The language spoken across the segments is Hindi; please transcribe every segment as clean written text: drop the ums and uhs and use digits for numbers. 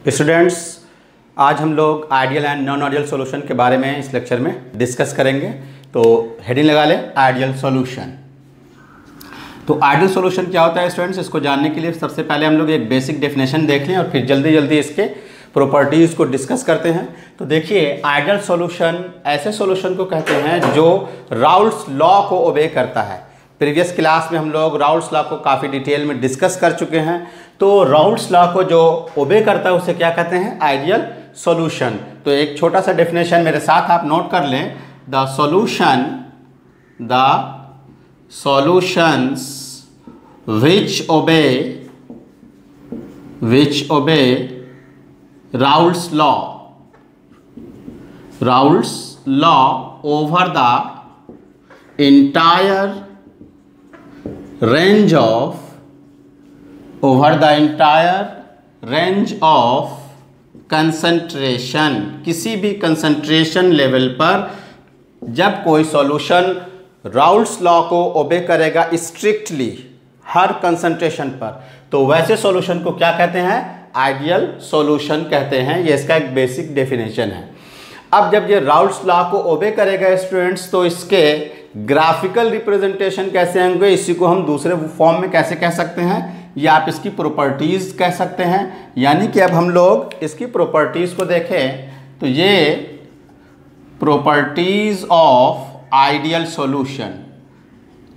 स्टूडेंट्स, आज हम लोग ideal and non ideal solution के बारे में इस लेक्चर में डिस्कस करेंगे। तो हेडिंग लगा लें आइडियल सॉल्यूशन। तो आइडियल सॉल्यूशन क्या होता है स्टूडेंट्स, इसको जानने के लिए सबसे पहले हम लोग एक बेसिक डेफिनेशन देख लें और फिर जल्दी जल्दी इसके प्रॉपर्टीज़ को डिस्कस करते हैं। तो देखिए, आइडियल सॉल्यूशन ऐसे सॉल्यूशन को कहते हैं जो राउल्स लॉ को ओबे करता है। प्रीवियस क्लास में हम लोग राउल्स लॉ को काफ़ी डिटेल में डिस्कस कर चुके हैं। तो राउल्स लॉ को जो ओबे करता है उसे क्या कहते हैं, आइडियल सॉल्यूशन। तो एक छोटा सा डेफिनेशन मेरे साथ आप नोट कर लें। The solutions which obey Raoult's law over the entire range of concentration, किसी भी कंसंट्रेशन लेवल पर जब कोई सॉल्यूशन राउल्ट्स लॉ को ओबे करेगा स्ट्रिक्टली हर कंसंट्रेशन पर, तो वैसे सॉल्यूशन को क्या कहते हैं, आइडियल सॉल्यूशन कहते हैं। ये इसका एक बेसिक डेफिनेशन है। अब जब ये राउल्ट्स लॉ को ओबे करेगा स्टूडेंट्स, तो इसके ग्राफिकल रिप्रेजेंटेशन कैसे होंगे, इसी को हम दूसरे फॉर्म में कैसे कह सकते हैं, या आप इसकी प्रॉपर्टीज़ कह सकते हैं। यानी कि अब हम लोग इसकी प्रॉपर्टीज़ को देखें तो ये प्रॉपर्टीज़ ऑफ आइडियल सॉल्यूशन।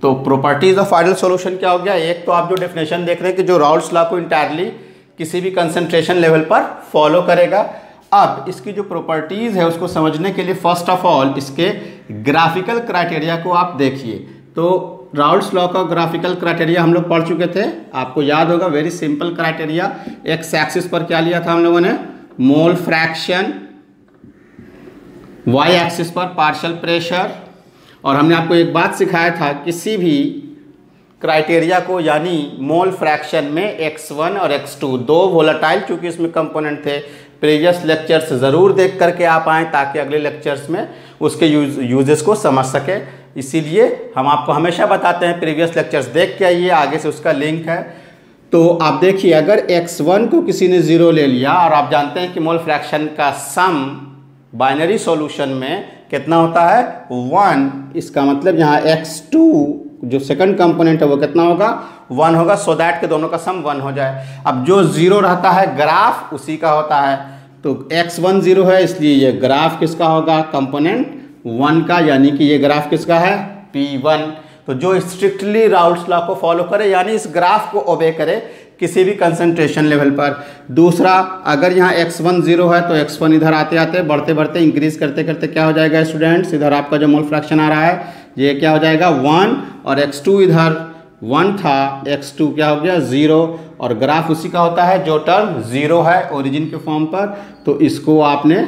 तो प्रॉपर्टीज़ ऑफ आइडियल सॉल्यूशन क्या हो गया, एक तो आप जो डेफिनेशन देख रहे हैं कि जो राउल्ट्स लॉ को इंटायरली किसी भी कंसंट्रेशन लेवल पर फॉलो करेगा। अब इसकी जो प्रॉपर्टीज़ है उसको समझने के लिए फर्स्ट ऑफ ऑल इसके ग्राफिकल क्राइटेरिया को आप देखिए। तो राउल्ट्स लॉ का ग्राफिकल क्राइटेरिया हम लोग पढ़ चुके थे, आपको याद होगा। Very simple criteria. X axis पर क्या लिया था हम लोगों ने, मोल फ्रैक्शन, वाई एक्सिस पर पार्शियल प्रेशर। और हमने आपको एक बात सिखाया था, किसी भी क्राइटेरिया को यानी मोल फ्रैक्शन में x1 और x2 दो वोलेटाइल, चूँकि इसमें कंपोनेंट थे, प्रीवियस लेक्चर्स ज़रूर देख करके आप आएँ ताकि अगले लेक्चर्स में उसके यूजेस को समझ सके। इसीलिए हम आपको हमेशा बताते हैं प्रीवियस लेक्चर्स देख के आइए, आगे से उसका लिंक है। तो आप देखिए, अगर x1 को किसी ने 0 ले लिया और आप जानते हैं कि मोल फ्रैक्शन का सम बाइनरी सॉल्यूशन में कितना होता है, 1। इसका मतलब यहाँ x2 जो सेकंड कंपोनेंट है वो कितना होगा, 1 होगा, सो दैट के दोनों का सम 1 हो जाए। अब जो 0 रहता है ग्राफ उसी का होता है। तो x1 0 है, इसलिए ये ग्राफ किसका होगा, कंपोनेंट 1 का, यानी कि ये ग्राफ किसका है, P1। तो जो स्ट्रिक्टली राउल्ट्स लॉ को फॉलो करे यानी इस ग्राफ को ओबे करे किसी भी कंसंट्रेशन लेवल पर। दूसरा, अगर यहाँ x1 0 है तो x1 इधर आते आते बढ़ते बढ़ते इंक्रीज करते करते क्या हो जाएगा स्टूडेंट्स, इधर आपका जो मोल फ्रैक्शन आ रहा है ये क्या हो जाएगा 1, और x2 इधर 1 था, x2 क्या हो गया 0, और ग्राफ उसी का होता है जो टर्म 0 है ओरिजिन के फॉर्म पर। तो इसको आपने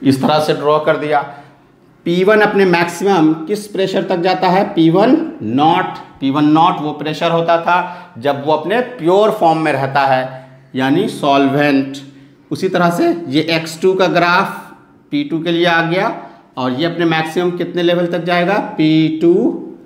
इस तरह से ड्रॉ कर दिया। P1 अपने मैक्सिमम किस प्रेशर तक जाता है, P1 नॉट वो प्रेशर होता था जब वो अपने प्योर फॉर्म में रहता है, यानी सॉल्वेंट। उसी तरह से ये x2 का ग्राफ P2 के लिए आ गया, और ये अपने मैक्सिमम कितने लेवल तक जाएगा, P2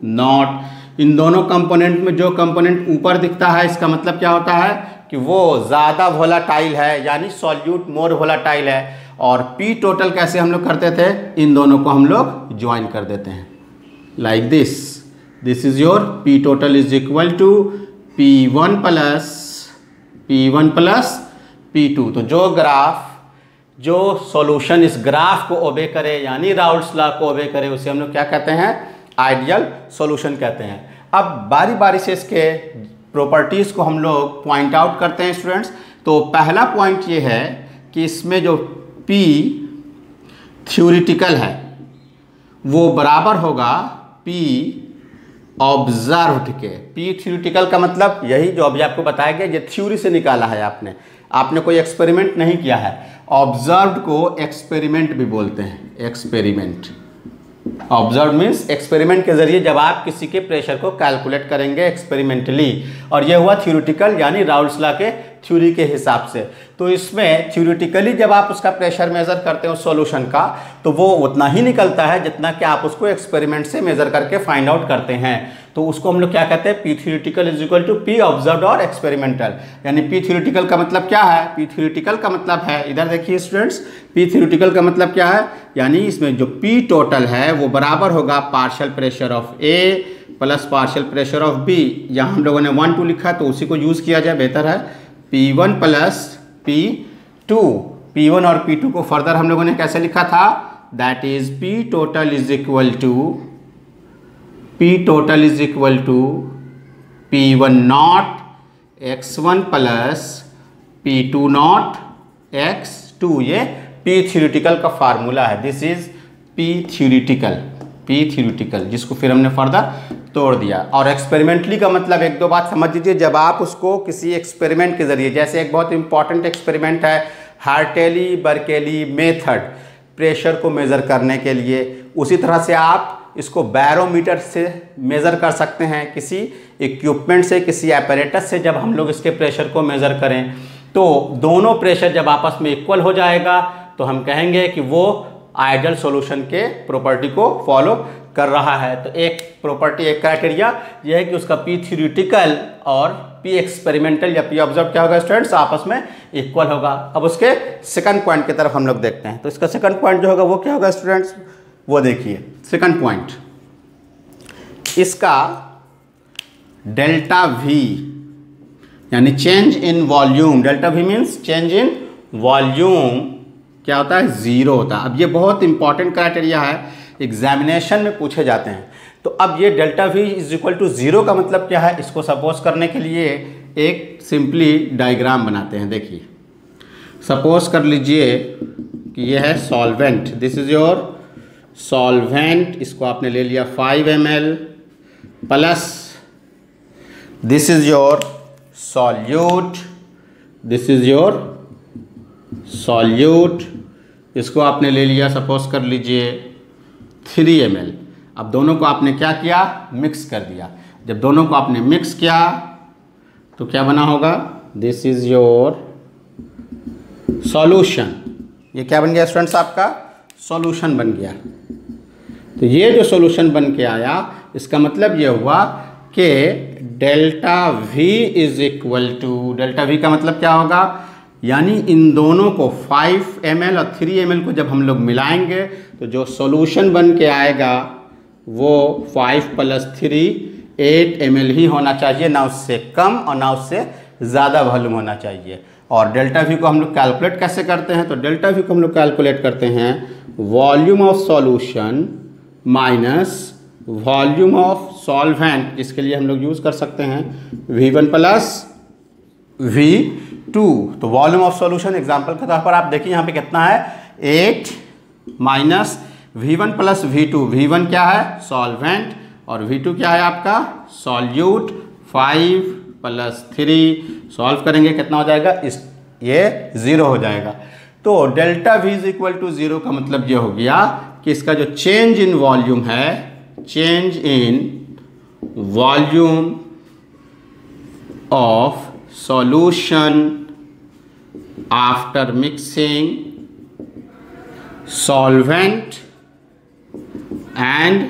नॉट। इन दोनों कंपोनेंट में जो कंपोनेंट ऊपर दिखता है इसका मतलब क्या होता है कि वो ज़्यादा वोलाटाइल है, यानी सॉल्यूट मोर वोलाटाइल है। और P टोटल कैसे हम लोग करते थे, इन दोनों को हम लोग ज्वाइन कर देते हैं like this is your P total is equal to P1 plus P2। तो जो सॉल्यूशन इस ग्राफ को ओबे करे यानी राउल्ट्स लॉ को ओबे करे उसे हम लोग क्या कहते हैं, आइडियल सॉल्यूशन कहते हैं। अब बारी बारी से इसके प्रॉपर्टीज़ को हम लोग पॉइंट आउट करते हैं स्टूडेंट्स। तो पहला पॉइंट ये है कि इसमें जो P थ्योरेटिकल है वो बराबर होगा P ऑब्जर्व्ड के। P थ्योरेटिकल का मतलब यही जो अभी आपको बताया गया, ये थ्योरी से निकाला है आपने कोई एक्सपेरिमेंट नहीं किया है। ऑब्जर्व्ड को एक्सपेरिमेंट भी बोलते हैं, एक्सपेरिमेंट। ऑब्जर्व मीन्स एक्सपेरिमेंट के जरिए जब आप किसी के प्रेशर को कैलकुलेट करेंगे एक्सपेरिमेंटली, और ये हुआ थ्योरेटिकल यानी राउल्ट्स लॉ के थ्योरी के हिसाब से। तो इसमें थ्योरेटिकली जब आप उसका प्रेशर मेज़र करते हो सॉल्यूशन का, तो वो उतना ही निकलता है जितना कि आप उसको एक्सपेरिमेंट से मेज़र करके फाइंड आउट करते हैं। तो उसको हम लोग क्या कहते हैं, P theoretical is equal to P observed और एक्सपेरिमेंटल। यानी पी थ्योरेटिकल का मतलब क्या है, पी थ्योरेटिकल का मतलब है, इधर देखिए स्टूडेंट्स, पी थ्योरेटिकल का मतलब क्या है, यानी इसमें जो पी टोटल है वो बराबर होगा partial pressure of A plus partial pressure of B. यहाँ हम लोगों ने 1 2 लिखा तो उसी को यूज़ किया जाए, बेहतर है। P1 प्लस P2, P1 और P2 को फर्दर हम लोगों ने कैसे लिखा था, that is P total is equal to P1 naught x1 plus P2 naught x2। ये P थ्योरेटिकल का फार्मूला है। दिस इज P थ्योरेटिकल, जिसको फिर हमने फर्दर तोड़ दिया। और एक्सपेरिमेंटली का मतलब एक दो बात समझ लीजिए, जब आप उसको किसी एक्सपेरिमेंट के जरिए, जैसे एक बहुत इंपॉर्टेंट एक्सपेरिमेंट है हार्टेली बर्केली मेथड प्रेशर को मेज़र करने के लिए, उसी तरह से आप इसको बैरोमीटर से मेज़र कर सकते हैं, किसी इक्विपमेंट से, किसी एपरेटस से जब हम लोग इसके प्रेशर को मेज़र करें तो दोनों प्रेशर जब आपस में इक्वल हो जाएगा तो हम कहेंगे कि वो आइडियल सॉल्यूशन के प्रॉपर्टी को फॉलो कर रहा है। तो एक प्रॉपर्टी, एक क्राइटेरिया यह है कि उसका पी थ्योरेटिकल और पी एक्सपेरिमेंटल या पी ऑब्जर्व क्या होगा स्टूडेंट्स, आपस में इक्वल होगा। अब उसके सेकंड पॉइंट की तरफ हम लोग देखते हैं। तो इसका सेकंड पॉइंट जो होगा वो क्या होगा स्टूडेंट्स, वो देखिए सेकंड पॉइंट, इसका डेल्टा वी यानी change in volume, delta we means change in volume क्या होता है, 0 होता है। अब ये बहुत इंपॉर्टेंट क्राइटेरिया है, एग्जामिनेशन में पूछे जाते हैं। तो अब ये delta V is equal to 0 का मतलब क्या है, इसको सपोज करने के लिए एक सिंपली डायग्राम बनाते हैं। देखिए सपोज कर लीजिए कि ये है solvent, this is your solvent, इसको आपने ले लिया 5 ml plus this is your solute, this is your solute, इसको आपने ले लिया सपोज कर लीजिए 3 ml। अब दोनों को आपने क्या किया, मिक्स कर दिया। जब दोनों को आपने मिक्स किया तो क्या बना होगा, दिस इज योर सॉल्यूशन। ये क्या बन गया स्टूडेंट्स, आपका सॉल्यूशन बन गया। तो ये जो सॉल्यूशन बन के आया, इसका मतलब ये हुआ कि delta V is equal to, delta V का मतलब क्या होगा, यानी इन दोनों को 5 ml और 3 ml को जब हम लोग मिलाएंगे तो जो सॉल्यूशन बन के आएगा वो 5 + 3 8 ml ही होना चाहिए, ना उससे कम और ना उससे ज़्यादा वॉल्यूम होना चाहिए। और डेल्टा वी को हम लोग कैलकुलेट कैसे करते हैं, तो डेल्टा वी को हम लोग कैलकुलेट करते हैं volume of solution minus volume of solvent, जिसके लिए हम लोग यूज़ कर सकते हैं V1 + V2। तो वॉल्यूम ऑफ सॉल्यूशन एग्जांपल के तौर पर आप देखिए यहाँ पे कितना है, 8 माइनस V1 + V2। V1 क्या है, सॉल्वेंट, और V2 क्या है आपका सॉल्यूट। 5 + 3 सॉल्व करेंगे कितना हो जाएगा, ये 0 हो जाएगा। तो delta V is equal to 0 का मतलब ये हो गया कि इसका जो चेंज इन वॉल्यूम है, change in volume of solution after mixing solvent and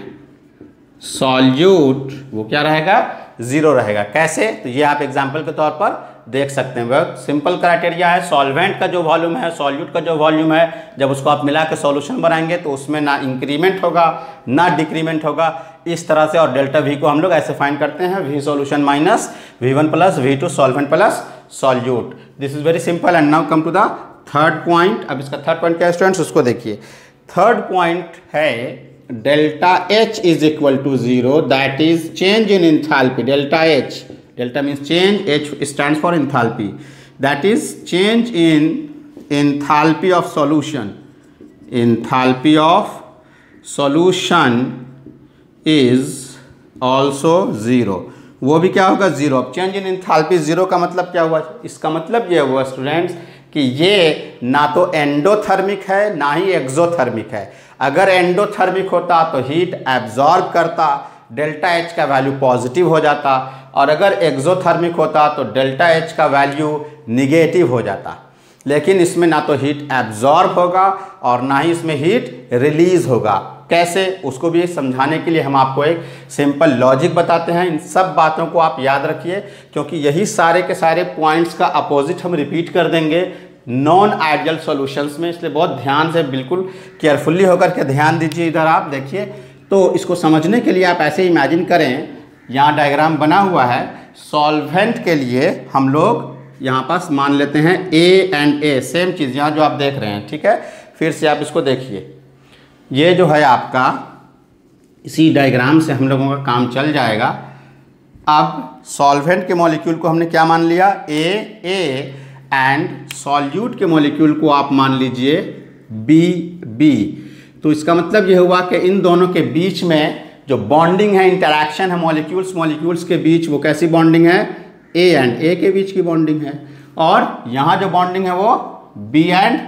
solute, वो क्या रहेगा, 0 रहेगा। कैसे, तो ये आप एग्जाम्पल के तौर पर देख सकते हैं। बहुत सिंपल क्राइटेरिया है, सॉल्वेंट का जो वॉल्यूम है, सॉल्यूट का जो वॉल्यूम है, जब उसको आप मिला के सॉल्यूशन बनाएंगे तो उसमें ना इंक्रीमेंट होगा ना डिक्रीमेंट होगा, इस तरह से। और डेल्टा वी को हम लोग ऐसे फाइंड करते हैं, V solution minus V1 + V2 solvent plus solute. This is very simple. And now come to the third point. अब इसका थर्ड पॉइंट क्या है स्टूडेंट्स, उसको देखिए। थर्ड पॉइंट है delta H is equal to 0, that is change in enthalpy. Delta H, delta means change, H stands for enthalpy, that is change in enthalpy of solution. Enthalpy of solution is also 0, वो भी क्या होगा 0। अब चेंज इन एंथैल्पी 0 का मतलब क्या हुआ, इसका मतलब ये हुआ स्टूडेंट्स कि ये ना तो एंडोथर्मिक है ना ही एक्सोथर्मिक है। अगर एंडोथर्मिक होता तो हीट एब्जॉर्ब करता, डेल्टा एच का वैल्यू पॉजिटिव हो जाता, और अगर एक्सोथर्मिक होता तो डेल्टा एच का वैल्यू निगेटिव हो जाता। लेकिन इसमें ना तो हीट एब्जॉर्ब होगा और ना ही इसमें हीट रिलीज होगा। कैसे, उसको भी समझाने के लिए हम आपको एक सिंपल लॉजिक बताते हैं। इन सब बातों को आप याद रखिए, क्योंकि यही सारे के सारे पॉइंट्स का अपोजिट हम रिपीट कर देंगे नॉन आइडियल सॉल्यूशंस में, इसलिए बहुत ध्यान से बिल्कुल केयरफुल्ली होकर के ध्यान दीजिए। इधर आप देखिए, तो इसको समझने के लिए आप ऐसे इमेजिन करें, यहाँ डायग्राम बना हुआ है। सॉल्वेंट के लिए हम लोग यहाँ पास मान लेते हैं ए एंड ए, सेम चीज़ यहाँ जो आप देख रहे हैं, ठीक है। फिर से आप इसको देखिए, ये जो है आपका, इसी डायग्राम से हम लोगों का काम चल जाएगा। अब सॉल्वेंट के मॉलिक्यूल को हमने क्या मान लिया, ए एंड सॉल्यूट के मॉलिक्यूल को आप मान लीजिए बी। तो इसका मतलब ये हुआ कि इन दोनों के बीच में जो बॉन्डिंग है, इंटरैक्शन है मॉलिक्यूल्स के बीच, वो कैसी बॉन्डिंग है, ए एंड ए के बीच की बॉन्डिंग है। और यहाँ जो बॉन्डिंग है वो बी एंड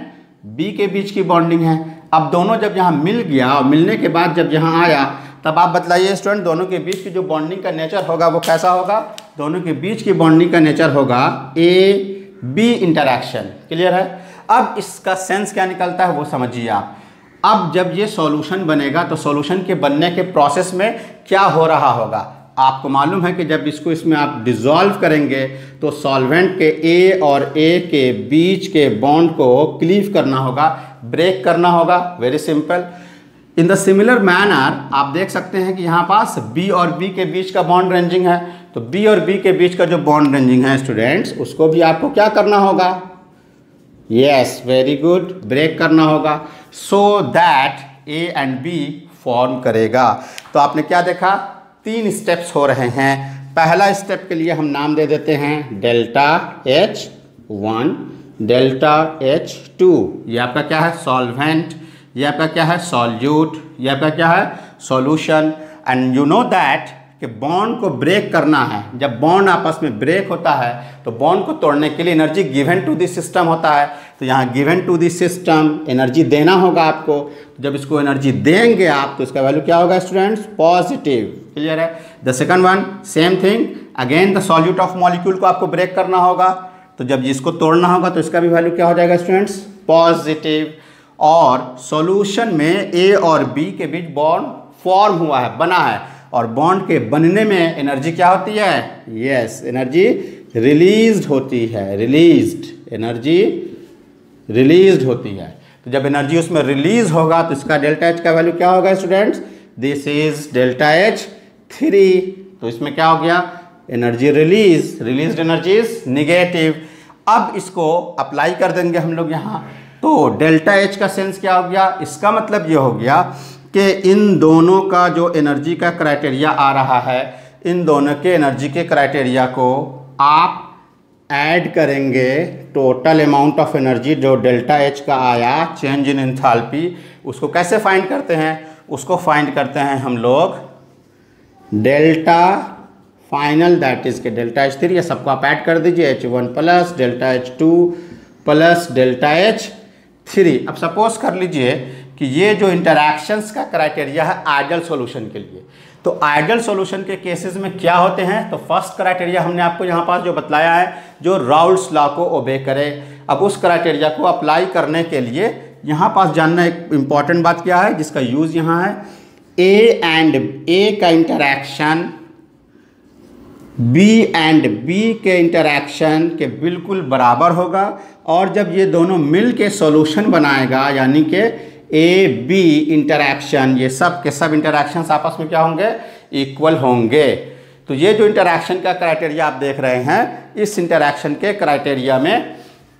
बी के बीच की बॉन्डिंग है। अब दोनों जब यहाँ मिल गया और मिलने के बाद जब यहाँ आया, तब आप बतलाइए स्टूडेंट, दोनों के बीच की जो बॉन्डिंग का नेचर होगा वो कैसा होगा। दोनों के बीच की बॉन्डिंग का नेचर होगा ए बी इंटरैक्शन। क्लियर है। अब इसका सेंस क्या निकलता है वो समझिए आप। अब जब ये सॉल्यूशन बनेगा तो सॉल्यूशन के बनने के प्रोसेस में क्या हो रहा होगा, आपको मालूम है कि जब इसको इसमें आप डिसॉल्व करेंगे तो सॉल्वेंट के ए और ए के बीच के बॉन्ड को क्लीव करना होगा, ब्रेक करना होगा। Very simple. In the similar manner आप देख सकते हैं कि यहाँ पास बी और बी के बीच का बॉन्ड रेंजिंग है, तो बी और बी के बीच का जो बॉन्ड रेंजिंग है स्टूडेंट्स, उसको भी आपको क्या करना होगा, यस वेरी गुड, ब्रेक करना होगा, so that A and B form करेगा। तो आपने क्या देखा, 3 स्टेप्स हो रहे हैं। पहला स्टेप के लिए हम नाम दे देते हैं डेल्टा H1, डेल्टा H2। ये आपका क्या है, सॉल्वेंट, ये आपका क्या है, सॉल्यूट, ये आपका क्या है, solution. And you know that कि बॉन्ड को ब्रेक करना है। जब बॉन्ड आपस में ब्रेक होता है तो बॉन्ड को तोड़ने के लिए energy given to this system होता है। तो यहाँ given to this system energy देना होगा आपको। जब इसको एनर्जी देंगे आप तो इसका वैल्यू क्या होगा स्टूडेंट्स, पॉजिटिव। क्लियर है। The second one same thing, again the solute of molecule को आपको ब्रेक करना होगा, तो जब इसको तोड़ना होगा तो इसका भी वैल्यू क्या हो जाएगा स्टूडेंट्स, पॉजिटिव। और सॉल्यूशन में ए और बी के बीच बॉन्ड फॉर्म हुआ है, बना है, और बॉन्ड के बनने में एनर्जी क्या होती है, यस एनर्जी रिलीज्ड होती है, रिलीज्ड एनर्जी रिलीज्ड होती है। तो जब एनर्जी उसमें रिलीज होगा तो इसका डेल्टा एच का वैल्यू क्या होगा students, this is delta H3। तो इसमें क्या हो गया, energy released energy is negative. अब इसको अप्लाई कर देंगे हम लोग यहाँ, तो डेल्टा एच का सेंस क्या हो गया, इसका मतलब ये हो गया कि इन दोनों का जो एनर्जी का क्राइटेरिया आ रहा है, इन दोनों के एनर्जी के क्राइटेरिया को आप ऐड करेंगे, टोटल अमाउंट ऑफ एनर्जी जो डेल्टा एच का आया, चेंज इन एंथैल्पी, उसको कैसे फाइंड करते हैं, उसको फाइंड करते हैं हम लोग डेल्टा फाइनल, दैट इज के डेल्टा H3, ये सबको आप ऐड कर दीजिए, H1 plus delta H2 plus delta H3। अब सपोज कर लीजिए कि ये जो इंटरैक्शंस का क्राइटेरिया है आइडियल सॉल्यूशन के लिए, तो आइडियल सॉल्यूशन के केसेस में क्या होते हैं, तो फर्स्ट क्राइटेरिया हमने आपको यहाँ पास जो बतलाया है, जो राउल्ट्स लॉ को ओबे करे। अब उस क्राइटेरिया को अप्लाई करने के लिए यहाँ पास जानना एक इम्पॉर्टेंट बात क्या है, जिसका यूज़ यहाँ है, ए एंड ए का इंटरैक्शन बी एंड बी के इंटरैक्शन के बिल्कुल बराबर होगा, और जब ये दोनों मिल के सॉल्यूशन बनाएगा, यानी कि ए बी इंटरैक्शन, ये सब के सब इंटरैक्शंस आपस में क्या होंगे, इक्वल होंगे। तो ये जो इंटरैक्शन का क्राइटेरिया आप देख रहे हैं, इस इंटरैक्शन के क्राइटेरिया में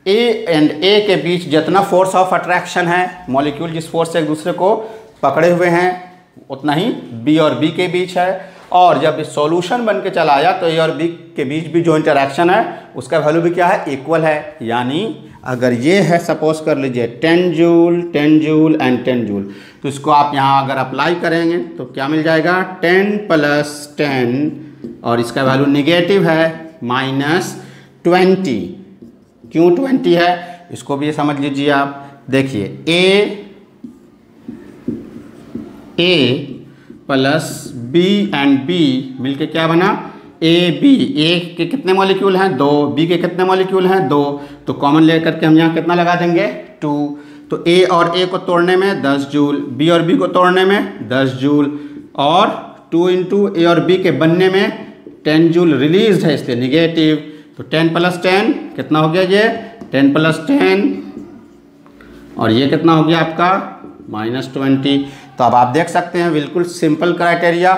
ए एंड ए के बीच जितना फोर्स ऑफ अट्रैक्शन है, मॉलिक्यूल जिस फोर्स से एक दूसरे को पकड़े हुए हैं, उतना ही बी और बी के बीच है। और जब सॉल्यूशन बन के चला आया तो ए और बी के बीच भी जो इंटरैक्शन है उसका वैल्यू भी क्या है, इक्वल है। यानी अगर ये है, सपोज कर लीजिए 10 जूल 10 जूल एंड 10 जूल, तो इसको आप यहाँ अगर अप्लाई करेंगे तो क्या मिल जाएगा, 10 प्लस 10, और इसका वैल्यू निगेटिव है -20। क्यों 20 है, इसको भी समझ लीजिए आप। देखिए ए प्लस बी एंड बी मिलके क्या बना, ए बी। ए के कितने मॉलिक्यूल हैं, 2, बी के कितने मॉलिक्यूल हैं, 2, तो कॉमन लेकर के हम यहाँ कितना लगा देंगे, 2। तो ए और ए को तोड़ने में 10 जूल, बी और बी को तोड़ने में 10 जूल, और 2 इंटू ए और बी के बनने में 10 जूल रिलीज है, इसलिए निगेटिव। तो 10 + 10 कितना हो गया, ये 10 + 10, और ये कितना हो गया आपका -20। तो अब आप देख सकते हैं बिल्कुल सिंपल क्राइटेरिया।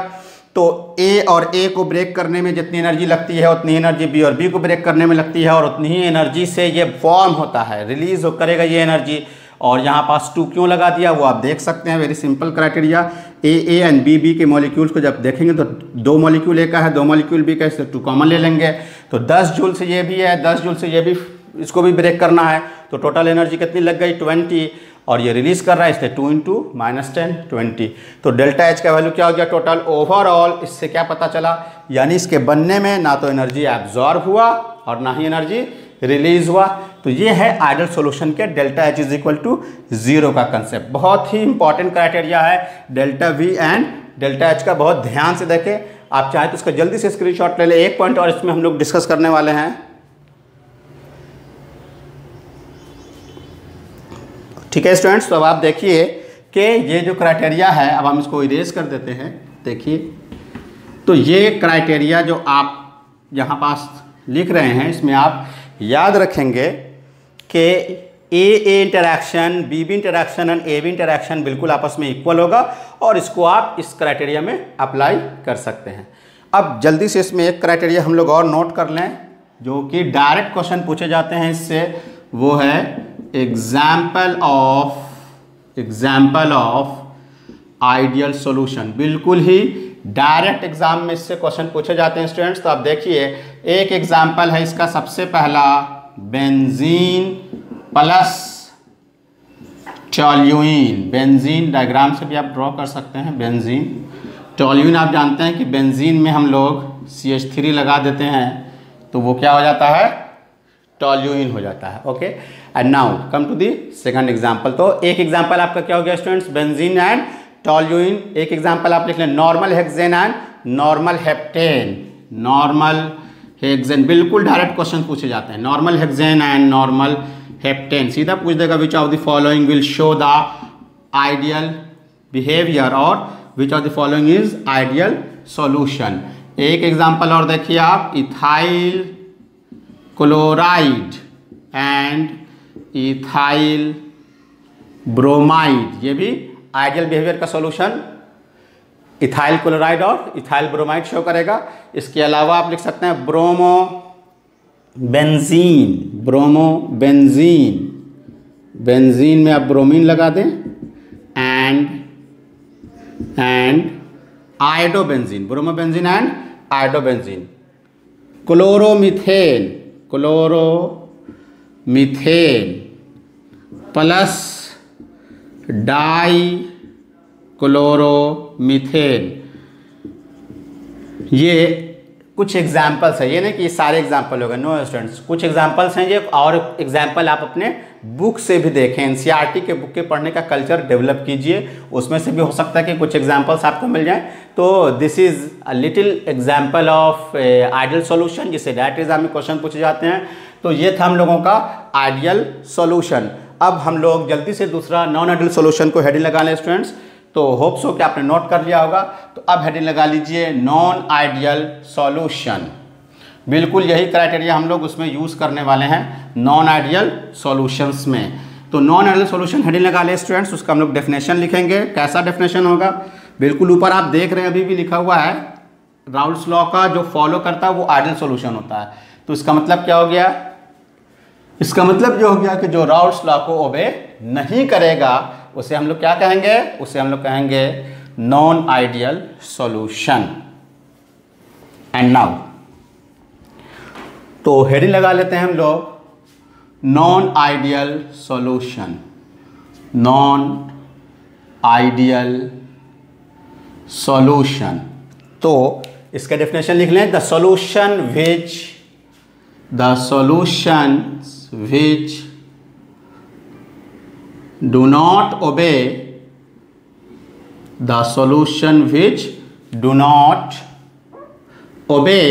तो ए और ए को ब्रेक करने में जितनी एनर्जी लगती है उतनी एनर्जी बी और बी को ब्रेक करने में लगती है, और उतनी ही एनर्जी से ये फॉर्म होता है, रिलीज करेगा ये एनर्जी। और यहाँ पास 2 क्यों लगा दिया वो आप देख सकते हैं, very simple criteria. A and B के मॉलिक्यूल्स को जब देखेंगे तो 2 मॉलिक्यूल ए का है, 2 मॉलिक्यूल बी का है, इससे 2 कॉमन ले लेंगे। तो 10 जूल से ये भी है, 10 जूल से ये भी, इसको भी ब्रेक करना है, तो टोटल एनर्जी कितनी लग गई, 20, और ये रिलीज कर रहा है, इसलिए 2 इंटू -10 20। तो डेल्टा एच का वैल्यू क्या हो गया टोटल ओवरऑल, इससे क्या पता चला, यानी इसके बनने में ना तो एनर्जी एब्जॉर्ब हुआ और ना ही एनर्जी रिलीज हुआ। तो ये है आइडियल सॉल्यूशन के delta H is equal to 0 का कंसेप्ट। बहुत ही इंपॉर्टेंट क्राइटेरिया है delta V and delta H का, बहुत ध्यान से देखें। आप चाहें तो इसका जल्दी से स्क्रीनशॉट ले लें। एक पॉइंट और इसमें हम लोग डिस्कस करने वाले हैं, ठीक है स्टूडेंट्स। तो अब आप देखिए कि ये जो क्राइटेरिया है, अब हम इसको इरेज कर देते हैं। देखिए, तो ये क्राइटेरिया जो आप यहाँ पास लिख रहे हैं, इसमें आप याद रखेंगे कि A interaction, B interaction and A B interaction बिल्कुल आपस में इक्वल होगा, और इसको आप इस क्राइटेरिया में अप्लाई कर सकते हैं। अब जल्दी से इसमें एक क्राइटेरिया हम लोग और नोट कर लें, जो कि डायरेक्ट क्वेश्चन पूछे जाते हैं इससे, वो है एग्जाम्पल ऑफ आइडियल सॉल्यूशन। बिल्कुल ही डायरेक्ट एग्जाम में इससे क्वेश्चन पूछे जाते हैं स्टूडेंट्स। तो आप देखिए, एक एग्जाम्पल है इसका, सबसे पहला benzene plus toluene. Benzene diagram से भी आप ड्रॉ कर सकते हैं, बेंजीन टोल्यूइन। आप जानते हैं कि बेंजीन में हम लोग CH3 लगा देते हैं तो वो क्या हो जाता है, टोल्यूइन हो जाता है। Okay, and now come to the second example. तो एक एग्जांपल आपका क्या हो गया स्टूडेंट्स, बेंजीन एंड टोल्यूइन। एक एग्जांपल आप लिख लें, normal hexane and normal heptane. Normal hexane, बिल्कुल डायरेक्ट क्वेश्चन पूछे जाते हैं, normal hexane and normal heptane. सीधा पूछ देगा which of the following will show the ideal behaviour, और which of the following is ideal solution. एक एग्जांपल और देखिए आप, ethyl chloride and ethyl bromide, ये भी आइडियल बिहेवियर का सॉल्यूशन इथाइल क्लोराइड और इथाइल ब्रोमाइड शो करेगा। इसके अलावा आप लिख सकते हैं ब्रोमो बेंजीन, बेंजीन में आप ब्रोमीन लगा दें, and iodobenzene, bromobenzene and iodobenzene. Chloromethane plus dichloromethane. ये कुछ एग्जाम्पल्स है, ये नहीं कि ये सारे एग्जाम्पल हो गए, नो स्टूडेंट्स, कुछ एग्जाम्पल्स हैं ये, और एग्जाम्पल आप अपने बुक से भी देखें, एनसीईआरटी के बुक के पढ़ने का कल्चर डेवलप कीजिए, उसमें से भी हो सकता है कि कुछ एग्जाम्पल्स आपको मिल जाएं। तो this is a little example of ideal solution, जिससे डायरेक्ट एग्जाम में क्वेश्चन पूछे जाते हैं। तो ये था हम लोगों का आइडियल सॉल्यूशन। अब हम लोग जल्दी से दूसरा नॉन आइडियल सॉल्यूशन को हेडिंग लगा लें स्टूडेंट्स। तो होप सो कि आपने नोट कर लिया होगा। तो अब हेडिंग लगा लीजिए नॉन आइडियल सॉल्यूशन। बिल्कुल यही क्राइटेरिया हम लोग उसमें यूज़ करने वाले हैं नॉन आइडियल सॉल्यूशंस में। तो नॉन आइडियल सॉल्यूशन हेडिंग लगा ले स्टूडेंट्स, उसका हम लोग डेफिनेशन लिखेंगे। कैसा डेफिनेशन होगा, बिल्कुल ऊपर आप देख रहे हैं अभी भी लिखा हुआ है, राउल्स लॉ का जो फॉलो करता है वो आइडियल सॉल्यूशन होता है। तो इसका मतलब क्या हो गया, इसका मतलब ये हो गया कि जो राउल्स लॉ को ओबे नहीं करेगा उसे हम लोग क्या कहेंगे, उसे हम लोग कहेंगे non ideal solution. And now तो हेडिंग लगा लेते हैं हम लोग non ideal solution, non ideal solution. तो इसका डेफिनेशन लिख लें, the solution which do not obey the solution which do not obey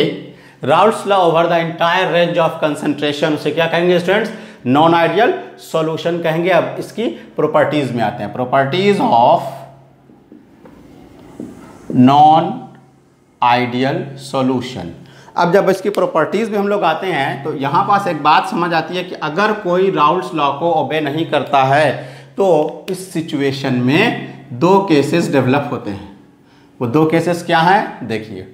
Raoult's law over the entire range of concentration, उसे क्या कहेंगे स्टूडेंट्स? नॉन आइडियल सॉल्यूशन कहेंगे। अब इसकी प्रॉपर्टीज में आते हैं, properties of non ideal solution. अब जब इसकी प्रॉपर्टीज में हम लोग आते हैं तो यहां पास एक बात समझ आती है कि अगर कोई राउल्ट्स लॉ को ओबे नहीं करता है तो इस सिचुएशन में दो केसेस डेवलप होते हैं। वो दो केसेस क्या हैं? देखिए,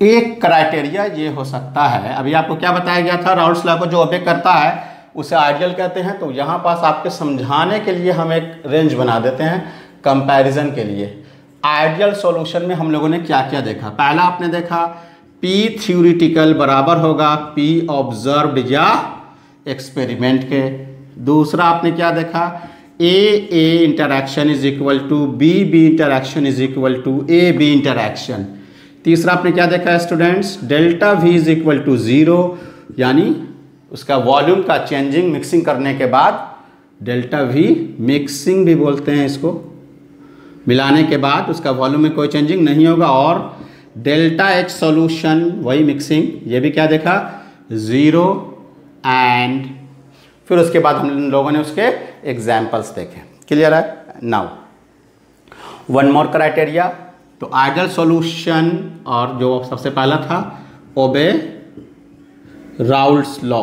एक क्राइटेरिया ये हो सकता है, अभी आपको क्या बताया गया था, राउल्ट्स लॉ को जो ओबे करता है उसे आइडियल कहते हैं। तो यहाँ पास आपके समझाने के लिए हम एक रेंज बना देते हैं कंपैरिजन के लिए। आइडियल सॉल्यूशन में हम लोगों ने क्या क्या देखा? पहला आपने देखा P थ्योरेटिकल बराबर होगा P ऑब्जर्व्ड या एक्सपेरिमेंट के। दूसरा आपने क्या देखा? A interaction is equal to B interaction is equal to AB interaction. तीसरा आपने क्या देखा students? Delta V is equal to 0, यानी उसका वॉल्यूम का चेंजिंग मिक्सिंग करने के बाद डेल्टा V, मिक्सिंग भी बोलते हैं इसको, मिलाने के बाद उसका वॉल्यूम में कोई चेंजिंग नहीं होगा। और डेल्टा H सॉल्यूशन, वही मिक्सिंग, ये भी क्या देखा? 0। एंड फिर उसके बाद हम लोगों ने उसके एग्जाम्पल्स देखे। क्लियर है? Now one more criteria. तो आइडियल सॉल्यूशन, और जो सबसे पहला था ओबे राउल्ट्स लॉ।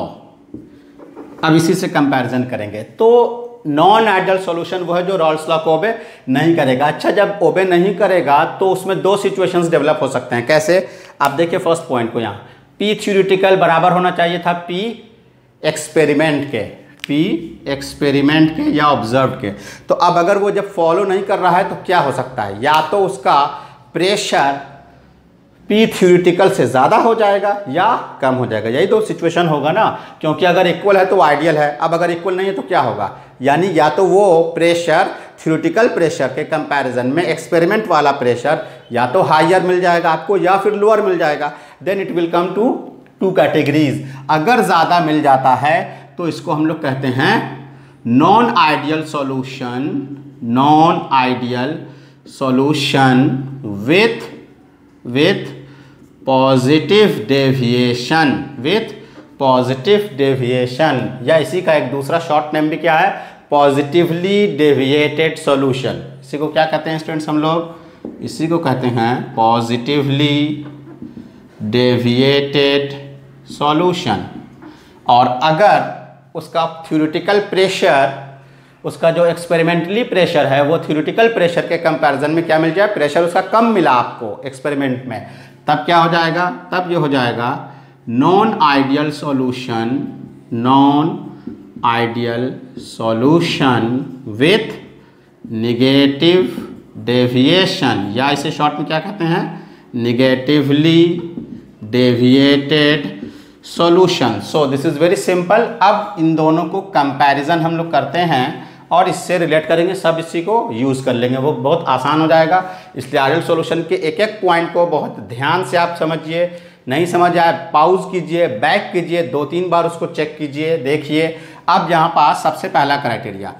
अब इसी से कंपैरिजन करेंगे। तो नॉन आइडियल सॉल्यूशन वो है जो राउल्ट्स लॉ को ओबे नहीं करेगा। अच्छा, जब ओबे नहीं करेगा तो उसमें दो सिचुएशंस डेवलप हो सकते हैं। कैसे? आप देखिए फर्स्ट पॉइंट को, यहाँ P थ्योरेटिकल बराबर होना चाहिए था P एक्सपेरिमेंट के, P एक्सपेरिमेंट के या ऑब्जर्व के। तो अब अगर वो जब फॉलो नहीं कर रहा है तो क्या हो सकता है? या तो उसका प्रेशर P थ्योरेटिकल से ज़्यादा हो जाएगा या कम हो जाएगा। यही तो सिचुएशन होगा ना, क्योंकि अगर इक्वल है तो आइडियल है। अब अगर इक्वल नहीं है तो क्या होगा? यानी या तो वो प्रेशर थ्योरेटिकल प्रेशर के कंपैरिजन में एक्सपेरिमेंट वाला प्रेशर या तो हायर मिल जाएगा आपको या फिर लोअर मिल जाएगा। Then it will come to two categories. अगर ज़्यादा मिल जाता है तो इसको हम लोग कहते हैं non ideal solution, non ideal solution with positive deviation, with positive deviation, या इसी का एक दूसरा शॉर्ट नेम भी क्या है? Positively deviated solution. इसी को क्या कहते हैं स्टूडेंट्स हम लोग? इसी को कहते हैं पॉजिटिवली डेविएटेड सॉल्यूशन। और अगर उसका थ्योरेटिकल प्रेशर, उसका जो एक्सपेरिमेंटली प्रेशर है वो थ्योरेटिकल प्रेशर के कंपैरिजन में क्या मिल जाए? प्रेशर उसका कम मिला आपको एक्सपेरिमेंट में, तब क्या हो जाएगा? तब ये हो जाएगा non ideal solution, non ideal solution with negative deviation, या इसे शॉर्ट में क्या कहते हैं? Negatively deviated solution. So this is very simple. अब इन दोनों को कंपैरिजन हम लोग करते हैं और इससे रिलेट करेंगे, सब इसी को यूज़ कर लेंगे, वो बहुत आसान हो जाएगा। इसलिए आइडियल सॉल्यूशन के एक एक पॉइंट को बहुत ध्यान से आप समझिए। नहीं समझ आए पाउज कीजिए, बैक कीजिए, 2-3 बार उसको चेक कीजिए, देखिए। अब यहाँ पास सबसे पहला क्राइटेरिया,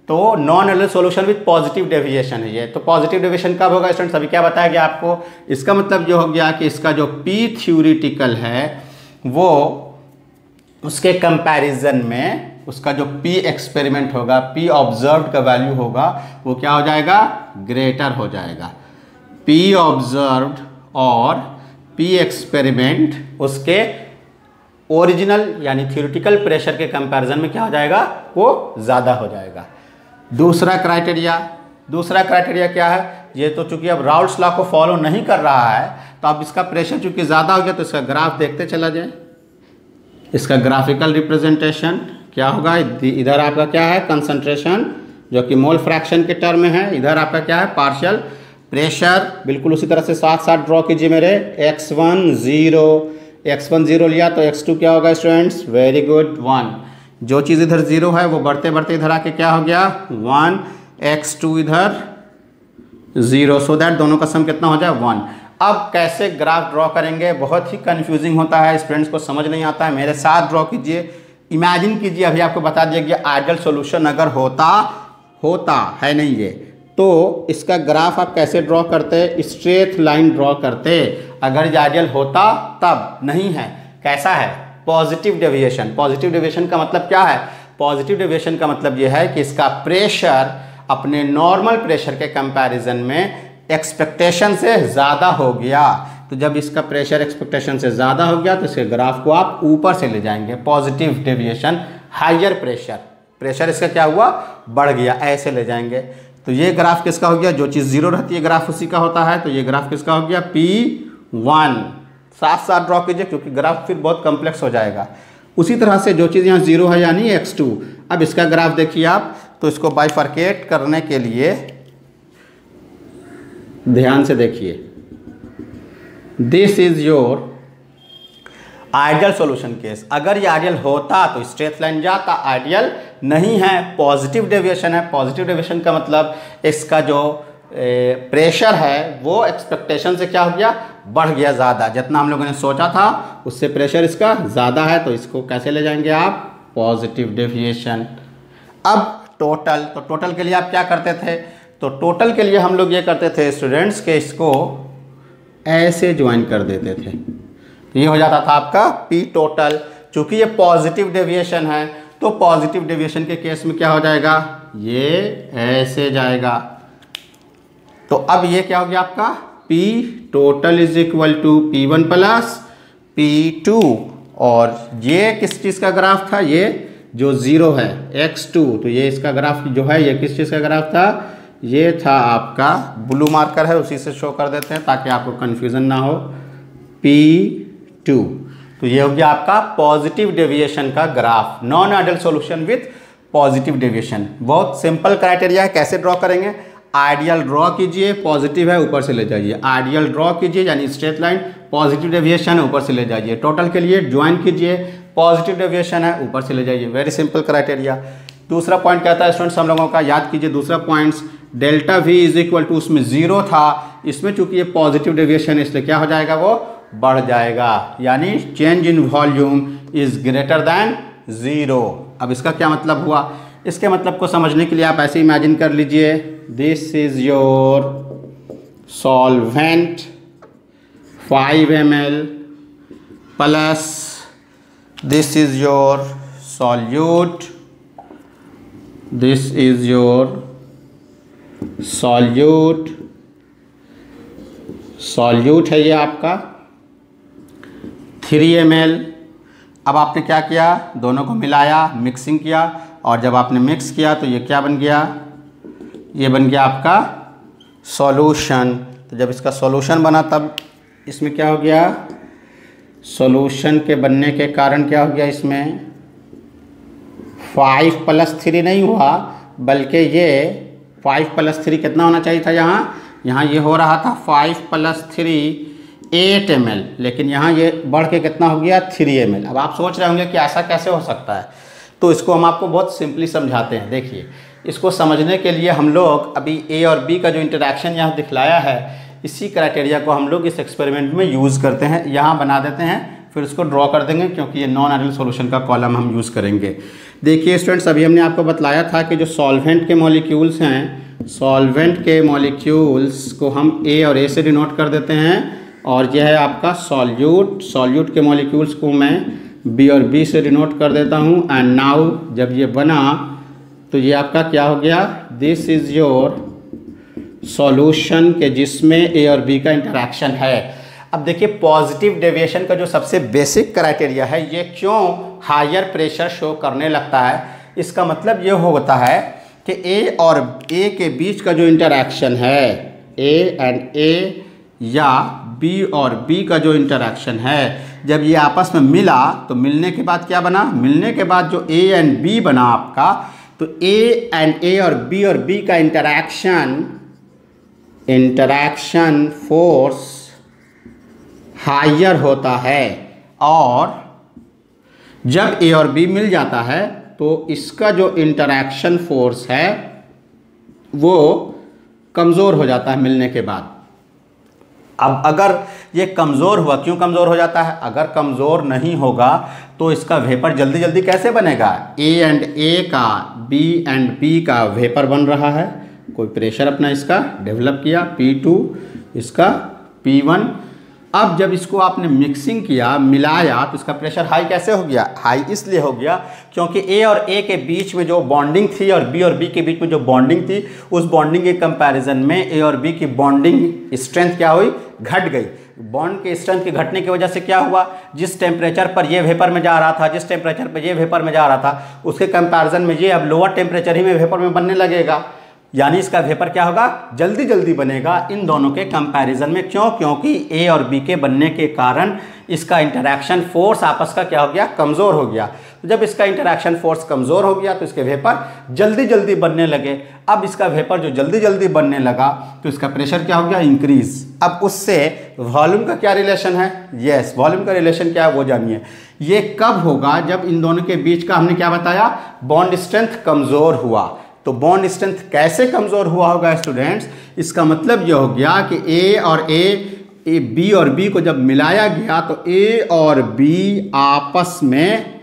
तो non ideal solution with positive deviation है ये। तो पॉजिटिव डेविएशन कब होगा स्टूडेंट्स? अभी क्या बताया गया आपको? इसका मतलब ये हो गया कि इसका जो P थ्योरेटिकल है वो उसके कंपैरिजन में उसका जो P एक्सपेरिमेंट होगा, P ऑब्जर्व्ड का वैल्यू होगा, वो क्या हो जाएगा? ग्रेटर हो जाएगा। P ऑब्जर्व्ड और P एक्सपेरिमेंट उसके ओरिजिनल यानी थ्योरेटिकल प्रेशर के कंपैरिजन में क्या हो जाएगा? वो ज़्यादा हो जाएगा। दूसरा क्राइटेरिया क्या है? ये तो चूंकि अब राउल्ट्स लॉ को फॉलो नहीं कर रहा है तो अब इसका प्रेशर चूंकि ज़्यादा हो गया तो इसका ग्राफ देखते चला जाए। इसका ग्राफिकल रिप्रेजेंटेशन क्या होगा? इधर आपका क्या है? कंसंट्रेशन, जो कि मोल फ्रैक्शन के टर्म में है। इधर आपका क्या है? Partial pressure. बिल्कुल उसी तरह से साथ साथ ड्रॉ कीजिए मेरे। x1 0 लिया तो x2 क्या होगा स्टूडेंट्स? Very good, 1। जो चीज़ इधर 0 है वो बढ़ते बढ़ते इधर आके क्या हो गया? 1, x2 इधर 0, सो दैट दोनों का सम कितना हो जाए? 1। अब कैसे ग्राफ ड्रॉ करेंगे? बहुत ही कंफ्यूजिंग होता है, स्टूडेंट्स को समझ नहीं आता है। मेरे साथ ड्रॉ कीजिए, इमेजिन कीजिए, अभी आपको बता दिया गया आइडियल सॉल्यूशन अगर होता है नहीं ये, तो इसका ग्राफ आप कैसे ड्रॉ करते, स्ट्रेट लाइन ड्रॉ करते अगर ये आइडियल होता तब, नहीं है। कैसा है, पॉजिटिव डेविएशन। पॉजिटिव डेविएशन का मतलब क्या है, पॉजिटिव डेविएशन का मतलब ये है कि इसका प्रेशर अपने नॉर्मल प्रेशर के कंपैरिजन में एक्सपेक्टेशन से ज़्यादा हो गया। तो जब इसका प्रेशर एक्सपेक्टेशन से ज़्यादा हो गया तो इसके ग्राफ को आप ऊपर से ले जाएंगे। Positive deviation, higher pressure, pressure इसका क्या हुआ, बढ़ गया, ऐसे ले जाएंगे। तो ये ग्राफ किसका हो गया, जो चीज़ जीरो रहती है ग्राफ उसी का होता है। तो ये ग्राफ किसका हो गया, P1। साथ साथ ड्रॉ कीजिए क्योंकि ग्राफ फिर बहुत कॉम्प्लेक्स हो जाएगा। उसी तरह से जो चीज़ यहाँ जीरो है यानी x2, अब इसका ग्राफ देखिए आप, तो इसको बाइफरकेट करने के लिए ध्यान से देखिए, this is your ideal solution case. अगर ये आइडियल होता तो स्ट्रेट लाइन जाता, आइडियल नहीं है, पॉजिटिव डेविएशन है। पॉजिटिव डेविएशन का मतलब इसका जो प्रेशर है वो एक्सपेक्टेशन से क्या हो गया, बढ़ गया ज़्यादा, जितना हम लोगों ने सोचा था उससे प्रेशर इसका ज़्यादा है। तो इसको कैसे ले जाएंगे आप, पॉजिटिव डेविएशन। अब टोटल, तो टोटल के लिए आप क्या करते थे, तो टोटल के लिए हम लोग ये करते थे स्टूडेंट्स के इसको ऐसे ज्वाइन कर देते थे, तो ये हो जाता था आपका P टोटल। चूँकि ये पॉजिटिव डेविएशन है तो पॉजिटिव डेविएशन के केस में क्या हो जाएगा, ये ऐसे जाएगा। तो अब ये क्या हो गया आपका, P total is equal to P1 plus P2। और ये किस चीज़ का ग्राफ था, ये जो ज़ीरो है x2, तो ये इसका ग्राफ जो है ये किस चीज़ का ग्राफ था, ये था आपका, ब्लू मार्कर है उसी से शो कर देते हैं ताकि आपको कन्फ्यूज़न ना हो, P2। तो ये हो गया आपका पॉजिटिव डेविएशन का graph, non ideal solution with positive deviation. बहुत सिंपल क्राइटेरिया है, कैसे ड्रॉ करेंगे, आइडियल ड्रॉ कीजिए, पॉजिटिव है ऊपर से ले जाइए, आइडियल ड्रॉ कीजिए यानी स्ट्रेट लाइन, पॉजिटिव डेविएशन है ऊपर से ले जाइए, टोटल के लिए ज्वाइन कीजिए, पॉजिटिव डेविएशन है ऊपर से ले जाइए। Very simple criteria. दूसरा पॉइंट क्या था स्टूडेंट्स हम लोगों का, याद कीजिए दूसरा points, delta V is equal to, उसमें जीरो था, इसमें चूंकि ये पॉजिटिव डेविएशन है इसलिए क्या हो जाएगा, वो बढ़ जाएगा, यानी change in volume is greater than zero. अब इसका क्या मतलब हुआ, इसके मतलब को समझने के लिए आप ऐसे इमेजिन कर लीजिए, this is your solvent 5 ml plus this is your solute, this is your solute, solute है ये आपका 3 ml। अब आपने क्या किया, दोनों को मिलाया, मिक्सिंग किया, और जब आपने मिक्स किया तो ये क्या बन गया, ये बन गया आपका सॉल्यूशन। तो जब इसका सॉल्यूशन बना तब इसमें क्या हो गया, सॉल्यूशन के बनने के कारण क्या हो गया, इसमें 5 + 3 नहीं हुआ, बल्कि ये 5 + 3 कितना होना चाहिए था, यहाँ ये हो रहा था 5 + 3 8 ml, लेकिन यहाँ ये बढ़ के कितना हो गया 3 ml। अब आप सोच रहे होंगे कि ऐसा कैसे हो सकता है, तो इसको हम आपको बहुत सिंपली समझाते हैं। देखिए, इसको समझने के लिए हम लोग अभी A और B का जो इंटरेक्शन यहाँ दिखलाया है, इसी क्राइटेरिया को हम लोग इस एक्सपेरिमेंट में यूज़ करते हैं। यहाँ बना देते हैं, फिर उसको ड्रॉ कर देंगे क्योंकि ये नॉन आइडियल सॉल्यूशन का कॉलम हम यूज़ करेंगे। देखिए स्टूडेंट्स, अभी हमने आपको बतलाया था कि जो सॉल्वेंट के मॉलिक्यूल्स हैं, सॉल्वेंट के मॉलिक्यूल्स को हम A और A से डिनोट कर देते हैं, और यह है आपका सॉल्यूट, सॉल्यूट के मॉलिक्यूल्स को मैं B और B से डिनोट कर देता हूँ। एंड नाउ जब ये बना तो ये आपका क्या हो गया, दिस इज़ योर सॉल्यूशन के जिसमें A और B का इंटरेक्शन है। अब देखिए, पॉजिटिव डेविएशन का जो सबसे बेसिक क्राइटेरिया है, ये क्यों हायर प्रेशर शो करने लगता है, इसका मतलब ये होता है कि A और A के बीच का जो इंटरेक्शन है, A एंड A या B और B का जो इंटरेक्शन है, जब ये आपस में मिला तो मिलने के बाद क्या बना, मिलने के बाद जो A एंड B बना आपका, तो A एंड A और B का इंटरेक्शन फोर्स हायर होता है, और जब A और B मिल जाता है तो इसका जो इंटरेक्शन फोर्स है वो कमज़ोर हो जाता है मिलने के बाद। अब अगर ये कमज़ोर हुआ, क्यों कमज़ोर हो जाता है, अगर कमज़ोर नहीं होगा तो इसका वेपर जल्दी जल्दी कैसे बनेगा, A एंड A का, B एंड B का वेपर बन रहा है, कोई प्रेशर अपना इसका डेवलप किया P2, इसका P1। अब जब इसको आपने मिक्सिंग किया, मिलाया, तो इसका प्रेशर हाई कैसे हो गया? हाई इसलिए हो गया क्योंकि A और A के बीच में जो बॉन्डिंग थी और B के बीच में जो बॉन्डिंग थी, उस बॉन्डिंग के कंपैरिजन में A और B की बॉन्डिंग स्ट्रेंथ क्या हुई? घट गई। बॉन्ड के स्ट्रेंथ के घटने की वजह से क्या हुआ? जिस टेम्परेचर पर ये वेपर में जा रहा था, जिस टेम्परेचर पर ये वेपर में जा रहा था, उसके कंपैरिजन में ये अब लोअर टेम्परेचर ही में वेपर में बनने लगेगा, यानी इसका वेपर क्या होगा? जल्दी जल्दी बनेगा इन दोनों के कंपैरिजन में। क्यों? क्योंकि A और B के बनने के कारण इसका इंटरैक्शन फोर्स आपस का क्या हो गया? कमज़ोर हो गया। तो जब इसका इंटरैक्शन फोर्स कमज़ोर हो गया तो इसके वेपर जल्दी जल्दी बनने लगे। अब इसका वेपर जो जल्दी जल्दी बनने लगा तो इसका प्रेशर क्या हो गया? इंक्रीज। अब उससे वॉल्यूम का क्या रिलेशन है? यस, वॉल्यूम का रिलेशन क्या है वो जानिए। ये कब होगा? जब इन दोनों के बीच का हमने क्या बताया? बॉन्ड स्ट्रेंथ कमज़ोर हुआ। तो बॉन्ड स्ट्रेंथ कैसे कमज़ोर हुआ होगा स्टूडेंट्स? इसका मतलब ये हो गया कि B और B को जब मिलाया गया तो A और B आपस में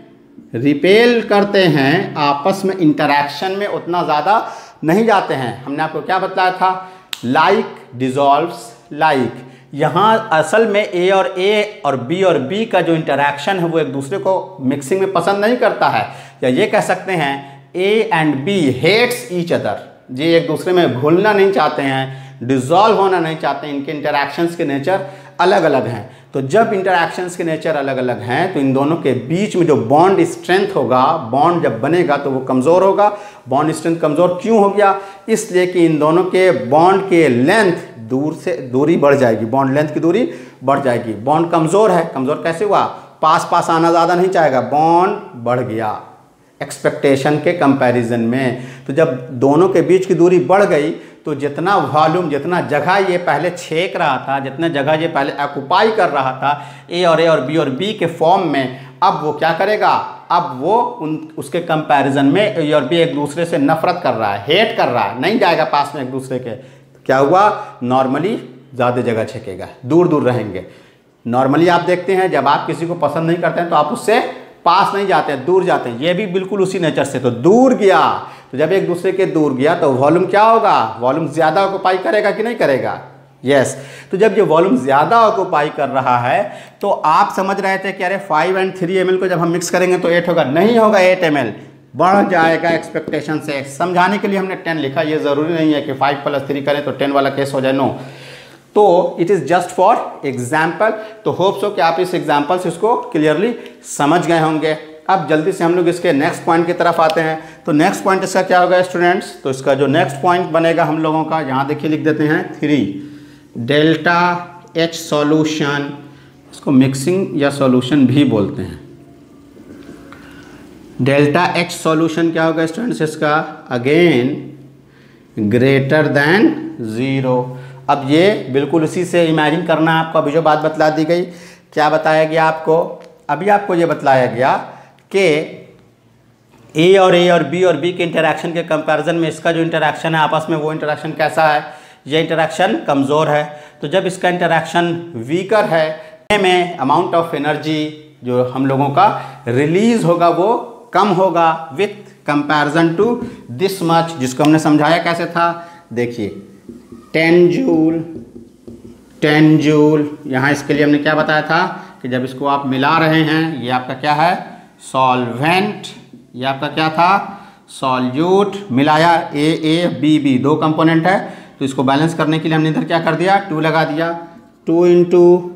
रिपेल करते हैं, आपस में इंटरैक्शन में उतना ज़्यादा नहीं जाते हैं। हमने आपको क्या बताया था? Like dissolves like. यहाँ असल में A और B का जो इंटरैक्शन है वो एक दूसरे को मिक्सिंग में पसंद नहीं करता है, या ये कह सकते हैं A and B hates each other. ये एक दूसरे में घुलना नहीं चाहते हैं, डिज़ोल्व होना नहीं चाहते हैं। इनके इंटरैक्शंस के नेचर अलग अलग हैं। तो जब इंटरैक्शंस के नेचर अलग अलग हैं तो इन दोनों के बीच में जो बॉन्ड स्ट्रेंथ होगा, बॉन्ड जब बनेगा तो वो कमज़ोर होगा। बॉन्ड स्ट्रेंथ कमज़ोर क्यों हो गया? इसलिए कि इन दोनों के बॉन्ड के लेंथ दूरी बढ़ जाएगी, बॉन्ड लेंथ की दूरी बढ़ जाएगी। बॉन्ड कमज़ोर है, कमज़ोर कैसे हुआ? पास पास आना ज़्यादा नहीं चाहेगा, बॉन्ड बढ़ गया एक्सपेक्टेशन के कंपैरिजन में। तो जब दोनों के बीच की दूरी बढ़ गई तो जितना वॉल्यूम, जितना जगह ये पहले छेक रहा था, जितना जगह ये पहले ऑक्युपाई कर रहा था A और B के फॉर्म में, अब वो क्या करेगा? अब वो उसके कंपैरिजन में A और B एक दूसरे से नफरत कर रहा है, हेट कर रहा है, नहीं जाएगा पास में एक दूसरे के। क्या हुआ? नॉर्मली ज़्यादा जगह छेकेगा, दूर दूर रहेंगे। नॉर्मली आप देखते हैं जब आप किसी को पसंद नहीं करते हैं तो आप उससे पास नहीं जाते हैं, दूर जाते हैं। ये भी बिल्कुल उसी नेचर से, तो दूर गया। तो जब एक दूसरे के दूर गया तो वॉल्यूम क्या होगा? वॉल्यूम ज़्यादा ऑक्युपाई करेगा कि नहीं करेगा? यस। तो जब ये वॉल्यूम ज़्यादा ऑक्युपाई कर रहा है तो आप समझ रहे थे कि अरे 5 और 3 ml को जब हम मिक्स करेंगे तो 8 होगा। नहीं होगा, 8 ml बढ़ जाएगा एक्सपेक्टेशन से। समझाने के लिए हमने 10 लिखा, ये ज़रूरी नहीं है कि 5 + 3 करें तो 10 वाला केस हो जाए, नो। तो it is just for example. तो होप सो कि आप इस एग्जाम्पल से इसको क्लियरली समझ गए होंगे। अब जल्दी से हम लोग इसके नेक्स्ट पॉइंट की तरफ आते हैं। तो नेक्स्ट पॉइंट इसका क्या होगा स्टूडेंट्स? तो इसका जो नेक्स्ट पॉइंट बनेगा हम लोगों का, यहाँ देखिए लिख देते हैं 3 डेल्टा H सॉल्यूशन। इसको मिक्सिंग या सॉल्यूशन भी बोलते हैं। डेल्टा H सॉल्यूशन क्या होगा स्टूडेंट्स? इसका अगेन ग्रेटर देन 0। अब ये बिल्कुल उसी से इमेजिन करना है आपको। अभी जो बात बतला दी गई, क्या बताया गया आपको? अभी आपको ये बतलाया गया कि A और B के इंटरैक्शन के कंपैरिजन में इसका जो इंटरैक्शन है आपस में, वो इंटरैक्शन कैसा है? ये इंटरैक्शन कमज़ोर है। तो जब इसका इंटरैक्शन वीकर है में अमाउंट ऑफ एनर्जी जो हम लोगों का रिलीज होगा वो कम होगा with comparison to this much, जिसको हमने समझाया कैसे था? देखिए 10 जूल। यहाँ इसके लिए हमने क्या बताया था कि जब इसको आप मिला रहे हैं, ये आपका क्या है? सॉल्वेंट। ये आपका क्या था? सॉल्यूट। मिलाया A B 2 कंपोनेंट है, तो इसको बैलेंस करने के लिए हमने इधर क्या कर दिया? 2 लगा दिया। 2 ×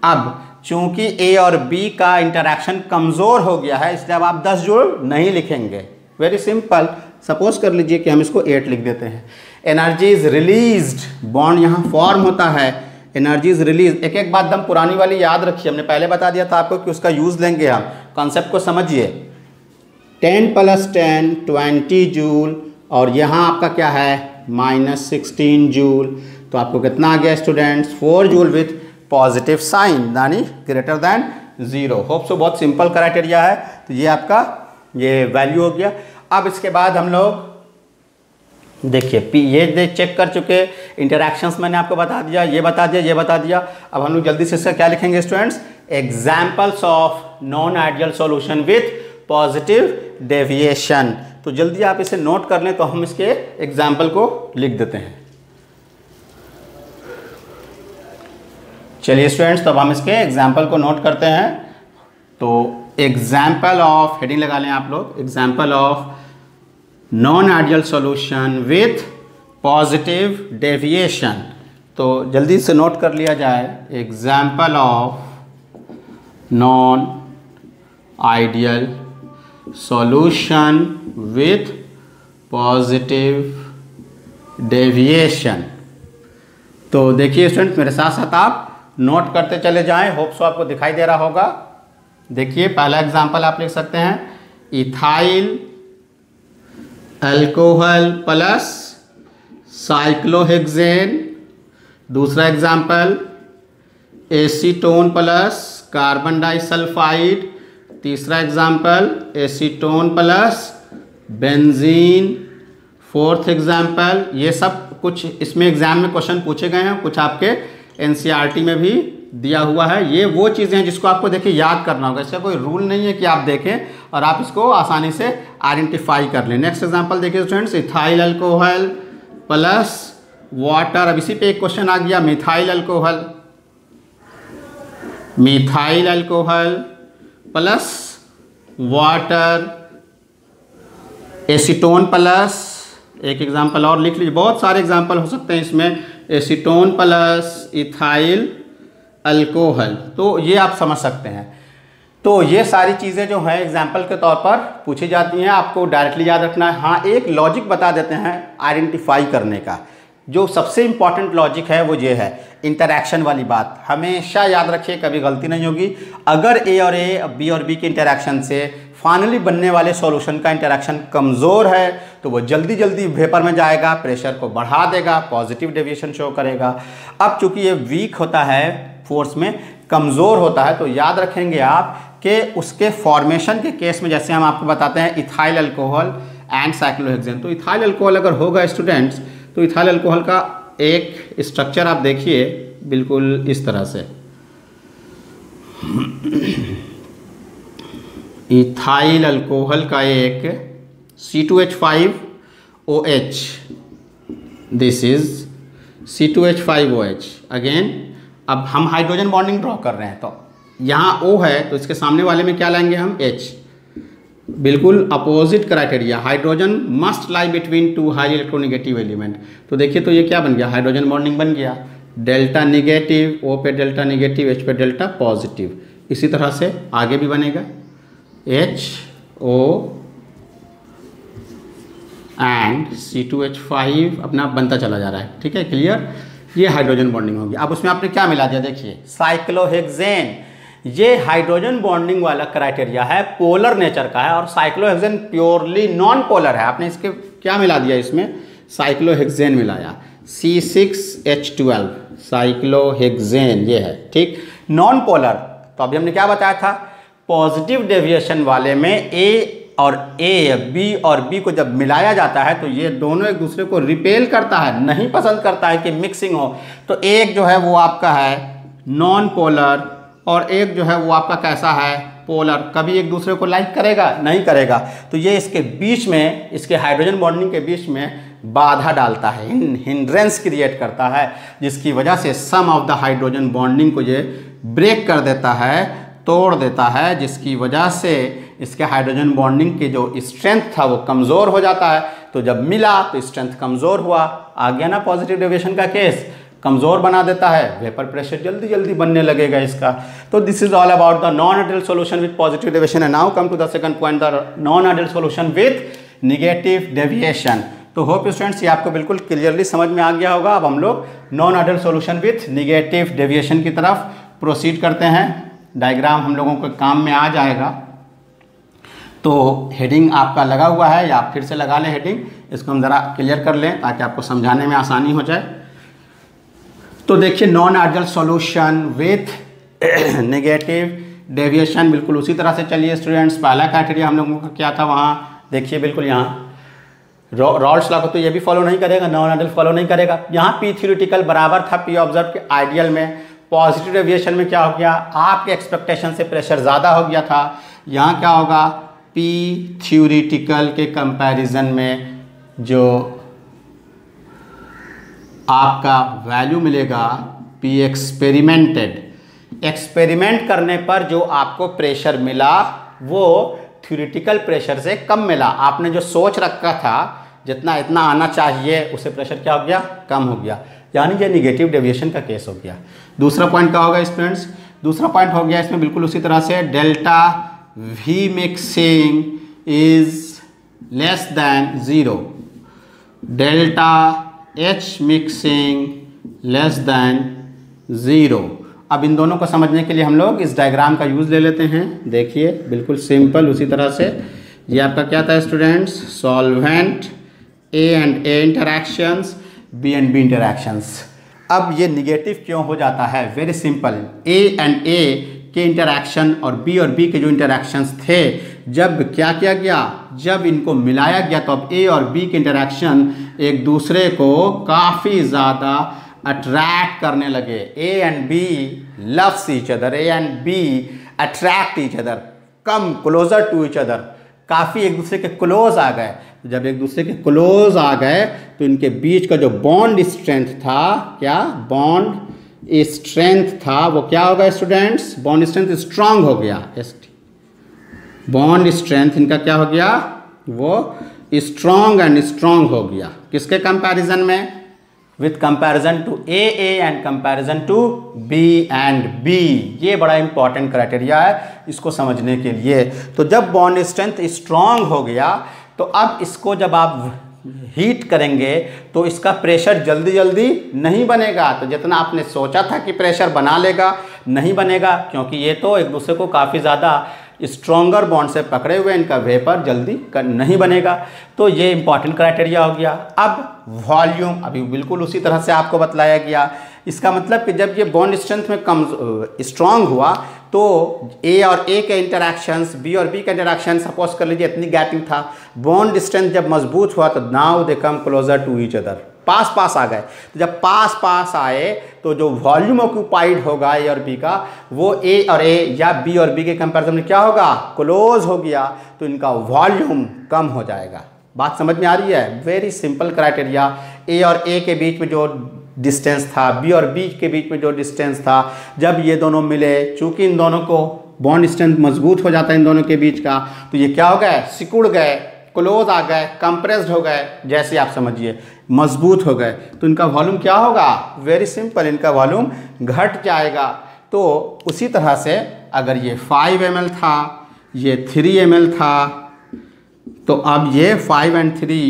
अब चूंकि A और B का इंटरैक्शन कमज़ोर हो गया है, इसलिए अब आप 10 जूल नहीं लिखेंगे। Very simple. सपोज कर लीजिए कि हम इसको 8 लिख देते हैं। एनर्जी इज रिलीज्ड, बॉन्ड यहाँ फॉर्म होता है, एनर्जी इज रिलीज। एक एक बात दम पुरानी वाली याद रखिए, हमने पहले बता दिया था आपको कि उसका यूज़ लेंगे हम। कॉन्सेप्ट को समझिए। 10 + 10 20 जूल, और यहाँ आपका क्या है? -16 जूल। तो आपको कितना आ गया students? 4 joule with positive sign, यानी ग्रेटर देन 0। होप सो बहुत सिंपल क्राइटेरिया है। तो ये आपका ये वैल्यू हो गया। अब इसके बाद हम लोग देखिए ये चेक कर चुके, इंटरैक्शंस मैंने आपको बता दिया, ये बता दिया, ये बता दिया। अब हम लोग जल्दी से इसका क्या लिखेंगे students? Examples of non ideal solution with positive deviation. तो तो जल्दी आप इसे नोट कर लें, तो हम इसके एग्जाम्पल को लिख देते हैं। चलिए स्टूडेंट्स, तब हम इसके एग्जाम्पल को नोट करते हैं। तो एग्जाम्पल ऑफ, हेडिंग लगा लें आप लोग, example of non ideal solution with positive deviation. तो जल्दी से नोट कर लिया जाए, example of non ideal solution with positive deviation. तो देखिए स्टूडेंट, मेरे साथ साथ आप नोट करते चले जाएं। होप सो आपको दिखाई दे रहा होगा। देखिए पहला एग्जाम्पल आप लिख सकते हैं, इथाइल अल्कोहल प्लस साइक्लोहेक्सेन। दूसरा example, acetone plus carbon disulphide. तीसरा example, acetone plus benzene. Fourth example, ये सब कुछ इसमें एग्जाम में क्वेश्चन पूछे गए हैं, कुछ आपके एनसीईआरटी में भी दिया हुआ है। ये वो चीज़ें हैं जिसको आपको देखिए याद करना होगा। इसका कोई रूल नहीं है कि आप देखें और आप इसको आसानी से आइडेंटिफाई कर लें। नेक्स्ट एग्जांपल देखिए students, ethyl alcohol plus water. अब इसी पे एक क्वेश्चन आ गया, methyl alcohol, methyl alcohol plus water, acetone plus, एक एग्जांपल और लिख लीजिए, बहुत सारे एग्जांपल हो सकते हैं इसमें, एसीटोन प्लस इथाइल अल्कोहल। तो ये आप समझ सकते हैं। तो ये सारी चीज़ें जो हैं एग्जाम्पल के तौर पर पूछी जाती हैं, आपको डायरेक्टली याद रखना है। हाँ, एक लॉजिक बता देते हैं आइडेंटिफाई करने का। जो सबसे इम्पॉर्टेंट लॉजिक है वो ये है, इंटरैक्शन वाली बात हमेशा याद रखिए, कभी गलती नहीं होगी। अगर ए और बी के इंटरैक्शन से फाइनली बनने वाले सॉल्यूशन का इंटरैक्शन कमज़ोर है तो वो जल्दी जल्दी वेपर में जाएगा, प्रेशर को बढ़ा देगा, पॉजिटिव डेविएशन शो करेगा। अब चूंकि ये वीक होता है, फोर्स में कमज़ोर होता है, तो याद रखेंगे आप कि उसके फॉर्मेशन के केस में, जैसे हम आपको बताते हैं इथाइल अल्कोहल एंड साइक्लोहेक्सेन। तो इथाइल अल्कोहल अगर होगा स्टूडेंट्स, तो इथाइल अल्कोहल का एक स्ट्रक्चर आप देखिए बिल्कुल इस तरह से, इथाइल अल्कोहल का एक C2H5OH, this is C2H5OH। Again अब हम हाइड्रोजन बॉन्डिंग ड्रॉ कर रहे हैं, तो यहाँ O है तो इसके सामने वाले में क्या लाएंगे हम, H। बिल्कुल opposite criteria, hydrogen must lie between two high electronegative element. तो देखिए तो ये क्या बन गया, हाइड्रोजन बॉन्डिंग बन गया, डेल्टा निगेटिव, O पे डेल्टा निगेटिव, H पे डेल्टा पॉजिटिव। इसी तरह से आगे भी बनेगा, HO एंड C2H5 अपना बनता चला जा रहा है। ठीक है, क्लियर। ये हाइड्रोजन बॉन्डिंग होगी। अब उसमें आपने क्या मिला दिया, देखिए साइक्लोहेक्सेन। ये हाइड्रोजन बॉन्डिंग वाला क्राइटेरिया है, पोलर नेचर का है, और साइक्लोहेक्सेन प्योरली नॉन पोलर है। आपने इसके क्या मिला दिया, इसमें साइक्लोहेक्सेन मिलाया, C6H12 साइक्लोहेक्सेन, ये है ठीक, नॉन पोलर। तो अभी हमने क्या बताया था, पॉजिटिव डेविएशन वाले में A और बी और बी को जब मिलाया जाता है तो ये दोनों एक दूसरे को रिपेल करता है, नहीं पसंद करता है कि मिक्सिंग हो। तो एक जो है वो आपका है नॉन पोलर और एक जो है वो आपका कैसा है, पोलर। कभी एक दूसरे को लाइक करेगा, नहीं करेगा। तो ये इसके बीच में, इसके हाइड्रोजन बॉन्डिंग के बीच में बाधा डालता है, हिंड्रेंस क्रिएट करता है, जिसकी वजह से सम ऑफ द हाइड्रोजन बॉन्डिंग को ये ब्रेक कर देता है, तोड़ देता है, जिसकी वजह से इसके हाइड्रोजन बॉन्डिंग की जो स्ट्रेंथ था वो कमज़ोर हो जाता है। तो जब मिला तो स्ट्रेंथ कमज़ोर हुआ, आ गया ना पॉजिटिव डेविएशन का केस, कमज़ोर बना देता है, वेपर प्रेशर जल्दी जल्दी बनने लगेगा इसका। तो this is all about the non ideal solution with positive deviation. And now come to the second point, the non ideal solution with negative deviation. तो होप स्टूडेंट्स ये आपको बिल्कुल क्लियरली समझ में आ गया होगा। अब हम लोग non ideal solution with negative deviation की तरफ प्रोसीड करते हैं। डायग्राम हम लोगों के काम में आ जाएगा। तो हेडिंग आपका लगा हुआ है, या आप फिर से लगा लें हेडिंग, इसको हम ज़रा क्लियर कर लें ताकि आपको समझाने में आसानी हो जाए। तो देखिए non ideal solution with negative deviation, बिल्कुल उसी तरह से चलिए स्टूडेंट्स। पहला क्राइटेरिया हम लोगों का क्या था, वहाँ देखिए बिल्कुल यहाँ रॉल्स लॉ को तो ये भी फॉलो नहीं करेगा, नॉन आइडियल फॉलो नहीं करेगा। यहाँ P थ्योरेटिकल बराबर था P ऑब्जर्व के आइडियल में। पॉजिटिव डेविएशन में क्या हो गया, आपके एक्सपेक्टेशन से प्रेशर ज़्यादा हो गया था, यहाँ क्या होगा पी थ्योरेटिकल के कंपैरिजन में जो आपका वैल्यू मिलेगा पी एक्सपेरिमेंटेड, एक्सपेरिमेंट करने पर जो आपको प्रेशर मिला वो थ्योरेटिकल प्रेशर से कम मिला। आपने जो सोच रखा था जितना इतना आना चाहिए उससे प्रेशर क्या हो गया, कम हो गया, यानी ये निगेटिव डेविएशन का केस हो गया। दूसरा पॉइंट क्या होगा स्टूडेंट्स, दूसरा पॉइंट हो गया इसमें बिल्कुल उसी तरह से delta we mixing is less than 0, delta H mixing less than 0। अब इन दोनों को समझने के लिए हम लोग इस डायग्राम का यूज़ ले लेते हैं। देखिए बिल्कुल सिंपल उसी तरह से ये आपका क्या था students, solvent A and A interactions, B and B interactions. अब ये निगेटिव क्यों हो जाता है, very simple, A and A के इंटरैक्शन और बी के जो इंटरैक्शंस थे, जब क्या किया गया, जब इनको मिलाया गया तो अब ए और बी के इंटरैक्शन एक दूसरे को काफ़ी ज़्यादा अट्रैक्ट करने लगे। A and B loves each other, A and B attract each other, come closer to each other, काफ़ी एक दूसरे के क्लोज आ गए। जब एक दूसरे के क्लोज आ गए तो इनके बीच का जो बॉन्ड स्ट्रेंथ था, क्या बॉन्ड स्ट्रेंथ था, वो क्या होगा स्टूडेंट्स, बॉन्ड स्ट्रेंथ स्ट्रांग हो गया। बॉन्ड स्ट्रेंथ इनका क्या हो गया, वो स्ट्रांग एंड स्ट्रांग हो गया। किसके कंपैरिजन में, with comparison to A and comparison to B and B. ये बड़ा इंपॉर्टेंट क्राइटेरिया है इसको समझने के लिए। तो जब बॉन्ड स्ट्रेंथ स्ट्रांग हो गया तो अब इसको जब आप हीट करेंगे तो इसका प्रेशर जल्दी जल्दी नहीं बनेगा। तो जितना आपने सोचा था कि प्रेशर बना लेगा, नहीं बनेगा, क्योंकि ये तो एक दूसरे को काफ़ी ज़्यादा स्ट्रॉन्गर बॉन्ड से पकड़े हुए, इनका वेपर जल्दी नहीं बनेगा। तो ये इंपॉर्टेंट क्राइटेरिया हो गया। अब वॉल्यूम अभी बिल्कुल उसी तरह से आपको बतलाया गया। इसका मतलब कि जब ये बॉन्ड स्ट्रेंथ में कम स्ट्रॉन्ग हुआ तो ए और ए के इंटरैक्शंस, बी और बी के इंटरैक्शन, सपोज कर लीजिए इतनी गैपिंग था, बॉन्ड स्ट्रेंथ जब मजबूत हुआ तो now they come closer to each other, पास पास आ गए। तो जब पास पास आए तो जो वॉल्यूम ऑक्यूपाइड होगा ए और बी का, वो ए और ए या बी और बी के कंपैरिजन में क्या होगा, क्लोज हो गया, तो इनका वॉल्यूम कम हो जाएगा। बात समझ में आ रही है, वेरी सिंपल क्राइटेरिया। ए और ए के बीच में जो डिस्टेंस था, बी और बी के बीच में जो डिस्टेंस था, जब ये दोनों मिले, चूंकि इन दोनों को बॉन्ड स्ट्रेंथ मजबूत हो जाता है इन दोनों के बीच का, तो ये क्या हो गए, सिकुड़ गए, क्लोज आ गए, कंप्रेस्ड हो गए, जैसे आप समझिए मजबूत हो गए। तो इनका वॉल्यूम क्या होगा, वेरी सिंपल, इनका वॉल्यूम घट जाएगा। तो उसी तरह से अगर ये 5 ml था, ये 3 ml था, तो अब ये 5 and 3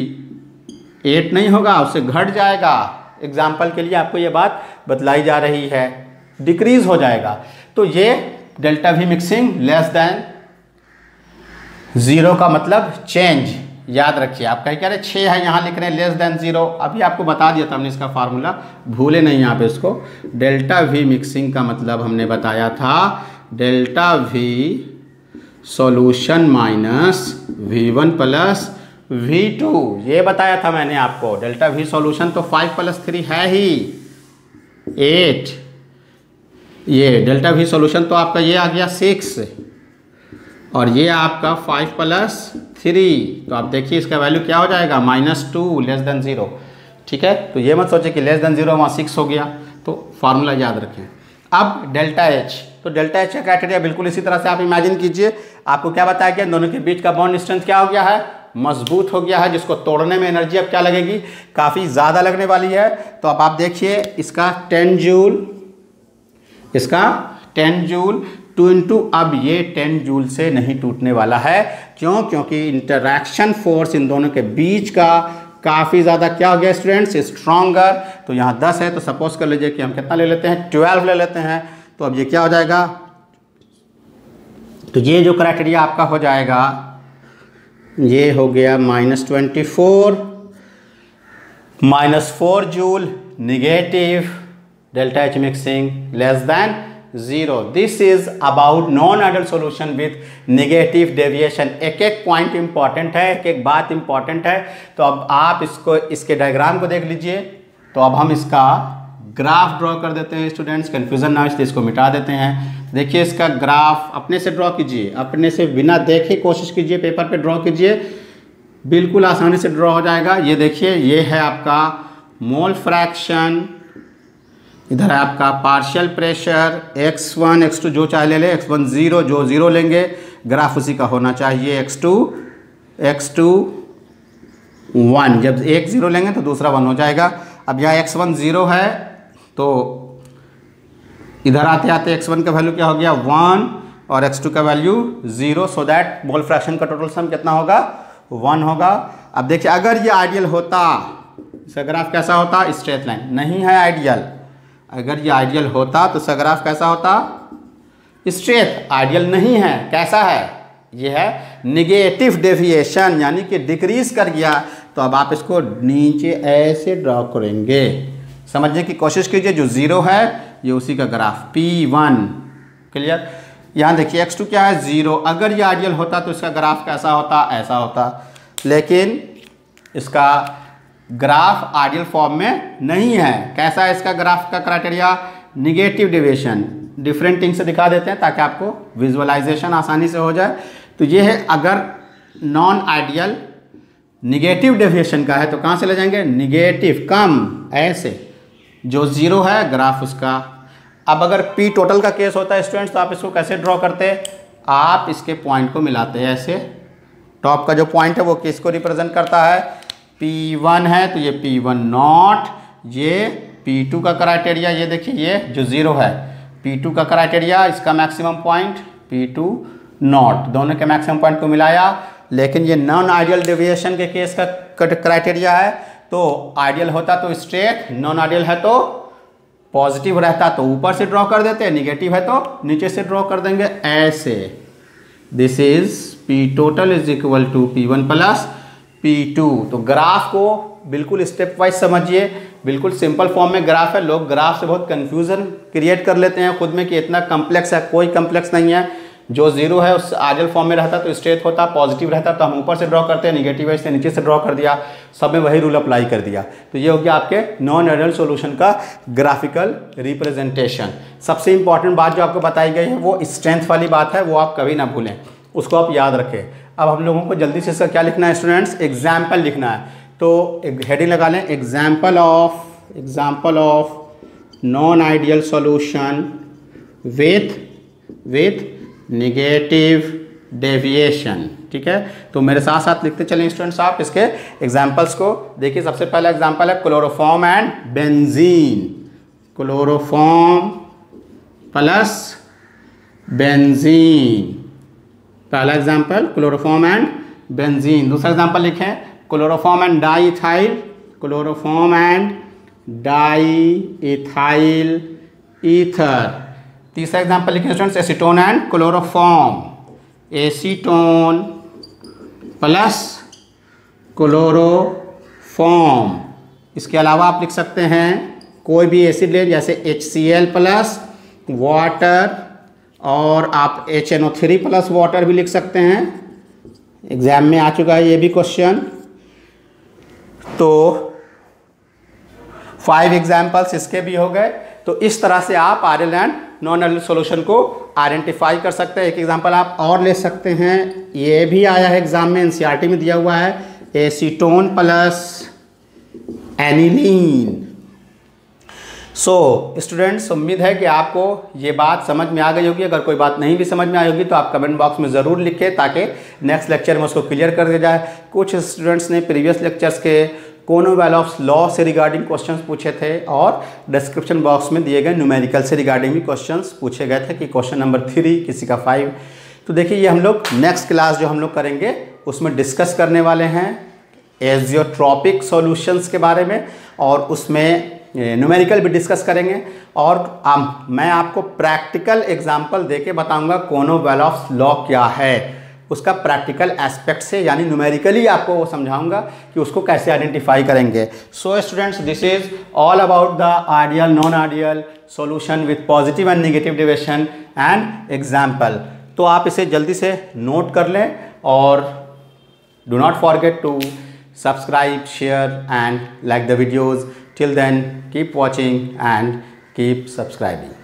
8 नहीं होगा, उससे घट जाएगा। एग्जाम्पल के लिए आपको ये बात बतलाई जा रही है, डिक्रीज हो जाएगा। तो ये delta we mixing less than 0 का मतलब चेंज, याद रखिए। आप कहीं कह रहे 6 है, यहाँ लिख रहे हैं लेस देन 0। अभी आपको बता दिया था हमने इसका फार्मूला, भूले नहीं यहाँ पे इसको। डेल्टा वी मिक्सिंग का मतलब हमने बताया था delta we solution minus V1 plus V2, ये बताया था मैंने आपको। डेल्टा वी सॉल्यूशन तो 5 + 3 है ही 8, ये डेल्टा वी सॉल्यूशन तो आपका ये आ गया 6, और ये आपका 5 + 3, तो आप देखिए इसका वैल्यू क्या हो जाएगा, -2 लेस देन 0। ठीक है, तो ये मत सोचे कि लेस देन 0 वहाँ 6 हो गया, तो फार्मूला याद रखें। अब डेल्टा एच, तो डेल्टा एच का क्राइटेरिया बिल्कुल इसी तरह से आप इमेजिन कीजिए। आपको क्या बताया गया, दोनों के बीच का बॉन्ड स्ट्रेंथ क्या हो गया है, मजबूत हो गया है, जिसको तोड़ने में एनर्जी अब क्या लगेगी, काफ़ी ज़्यादा लगने वाली है। तो अब आप देखिए इसका 10 जूल, इसका 10 जूल 2 × अब ये 10 जूल से नहीं टूटने वाला है। क्यों, क्योंकि इंटरैक्शन फोर्स इन दोनों के बीच का काफ़ी ज़्यादा क्या हो गया स्टूडेंट्स, स्ट्रॉन्गर। तो यहाँ 10 है, तो सपोज कर लीजिए कि हम कितना ले लेते हैं, 12 ले लेते हैं। तो अब ये क्या हो जाएगा, तो ये जो क्राइटेरिया आपका हो जाएगा, ये हो गया -24 -4 joule negative delta H mixing less than 0। This is about non ideal solution with negative deviation. एक एक पॉइंट इंपॉर्टेंट है, एक एक बात इंपॉर्टेंट है। तो अब आप इसको, इसके डायग्राम को देख लीजिए। तो अब हम इसका ग्राफ ड्रॉ कर देते हैं स्टूडेंट्स, कन्फ्यूजन ना हो इसलिए इसको मिटा देते हैं। देखिए इसका ग्राफ अपने से ड्रॉ कीजिए, अपने से बिना देखे कोशिश कीजिए, पेपर पे ड्रॉ कीजिए, बिल्कुल आसानी से ड्रॉ हो जाएगा। ये देखिए ये है आपका मोल फ्रैक्शन, इधर है आपका पार्शियल प्रेशर, x1 x2 जो चाहे ले ले, x1 0 जो 0 लेंगे, ग्राफ उसी का होना चाहिए, x2 1, जब एक 0 लेंगे तो दूसरा 1 हो जाएगा। अब यहाँ x1 0 है तो इधर आते आते x1 का वैल्यू क्या हो गया 1 और x2 का value 0, so that mole fraction का टोटल सम कितना होगा 1 होगा। अब देखिए अगर ये आइडियल होता, इसका ग्राफ कैसा होता, स्ट्रेट लाइन, नहीं है आइडियल। अगर ये आइडियल होता तो इसका ग्राफ कैसा होता, स्ट्रेट। आइडियल नहीं है, कैसा है, ये है निगेटिव डेविएशन, यानी कि डिक्रीज कर गया। तो अब आप इसको नीचे ऐसे ड्रॉ करेंगे, समझने की कोशिश कीजिए, जो 0 है ये उसी का ग्राफ P1, क्लियर। यहाँ देखिए x2 क्या है 0, अगर ये आइडियल होता तो इसका ग्राफ कैसा होता, ऐसा होता, लेकिन इसका ग्राफ आइडियल फॉर्म में नहीं है। कैसा है इसका ग्राफ का criteria, negative deviation. Different thing से दिखा देते हैं ताकि आपको विजुअलाइजेशन आसानी से हो जाए। तो ये है, अगर नॉन आइडियल निगेटिव डेविएशन का है तो कहाँ से ले जाएंगे, निगेटिव, कम, ऐसे, जो 0 है ग्राफ उसका। अब अगर P टोटल का केस होता है स्टूडेंट्स तो आप इसको कैसे ड्रॉ करते हैं, आप इसके पॉइंट को मिलाते हैं ऐसे। टॉप का जो पॉइंट है वो किसको रिप्रेजेंट करता है, P1 है तो ये P1 नॉट, ये P2 का क्राइटेरिया, ये देखिए ये जो 0 है P2 का क्राइटेरिया, इसका मैक्सिमम पॉइंट P2 नॉट, दोनों के मैक्सिमम पॉइंट को मिलाया। लेकिन ये नॉन आइडियल डेविएशन के केस का क्राइटेरिया है, तो आइडियल होता तो स्ट्रेट, नॉन आइडियल है तो पॉजिटिव रहता तो ऊपर से ड्रॉ कर देते, निगेटिव है तो नीचे से ड्रॉ कर देंगे ऐसे। This is P total is equal to P1 plus P2। तो ग्राफ को बिल्कुल स्टेप वाइज समझिए, बिल्कुल सिंपल फॉर्म में ग्राफ है। लोग ग्राफ से बहुत कंफ्यूजन क्रिएट कर लेते हैं खुद में कि इतना कम्प्लेक्स है, कोई कम्प्लेक्स नहीं है। जो 0 है उस आइडियल फॉर्म में रहता तो स्ट्रेट होता, पॉजिटिव रहता तो हम ऊपर से ड्रॉ करते हैं, निगेटिव है इससे नीचे से ड्रॉ कर दिया, सब में वही रूल अप्लाई कर दिया। तो ये हो गया आपके नॉन आइडियल सॉल्यूशन का ग्राफिकल रिप्रेजेंटेशन। सबसे इंपॉर्टेंट बात जो आपको बताई गई है वो स्ट्रेंथ वाली बात है, वो आप कभी ना भूलें, उसको आप याद रखें। अब हम लोगों को जल्दी से इसका क्या लिखना है स्टूडेंट्स, एग्जाम्पल लिखना है। तो एक हेडिंग लगा लें, example of non ideal solution with negative deviation, ठीक है। तो मेरे साथ साथ लिखते चलें स्टूडेंट्स आप इसके एग्जाम्पल्स को। देखिए सबसे पहला एग्जाम्पल है chloroform and benzene, chloroform plus benzene, पहला एग्जाम्पल क्लोरोफॉर्म एंड बेंजीन। दूसरा एग्जाम्पल लिखें chloroform and diethyl, chloroform and diethyl ether. तीसरा एग्जाम्पल लिखें students acetone and chloroform, acetone plus chloroform. इसके अलावा आप लिख सकते हैं कोई भी एसिड लें, जैसे HCl प्लस वाटर, और आप HNO3 प्लस वाटर भी लिख सकते हैं। एग्जाम में आ चुका है ये भी क्वेश्चन। तो 5 एग्जाम्पल्स इसके भी हो गए। तो इस तरह से आप ideal and non ideal solution को आइडेंटिफाई कर सकते हैं। एक एग्जांपल आप और ले सकते हैं, ये भी आया है एग्जाम में, एनसीईआरटी में दिया हुआ है, acetone plus aniline. So students, उम्मीद है कि आपको ये बात समझ में आ गई होगी। अगर कोई बात नहीं भी समझ में आई होगी तो आप कमेंट बॉक्स में ज़रूर लिखें ताकि नेक्स्ट लेक्चर में उसको क्लियर कर दिया जाए। कुछ स्टूडेंट्स ने प्रीवियस लेक्चर्स के कॉमनवेल्थ ऑफ लॉ से रिगार्डिंग क्वेश्चंस पूछे थे और डिस्क्रिप्शन बॉक्स में दिए गए न्यूमेरिकल से रिगार्डिंग भी क्वेश्चंस पूछे गए थे कि क्वेश्चन नंबर 3, किसी का 5। तो देखिए ये हम लोग नेक्स्ट क्लास जो हम लोग करेंगे उसमें डिस्कस करने वाले हैं एजियोट्रॉपिक सॉल्यूशंस के बारे में, और उसमें न्यूमेरिकल भी डिस्कस करेंगे। और मैं आपको प्रैक्टिकल एग्जाम्पल देके बताऊंगा कॉमनवेल्थ ऑफ लॉ क्या है, उसका प्रैक्टिकल एस्पेक्ट से, यानी न्यूमेरिकली आपको वो समझाऊंगा कि उसको कैसे आइडेंटिफाई करेंगे। So students, this is all about the ideal non ideal solution with positive and negative deviation and example. तो आप इसे जल्दी से नोट कर लें और do not forget to subscribe, share and like the videos. Till then, keep watching and keep subscribing.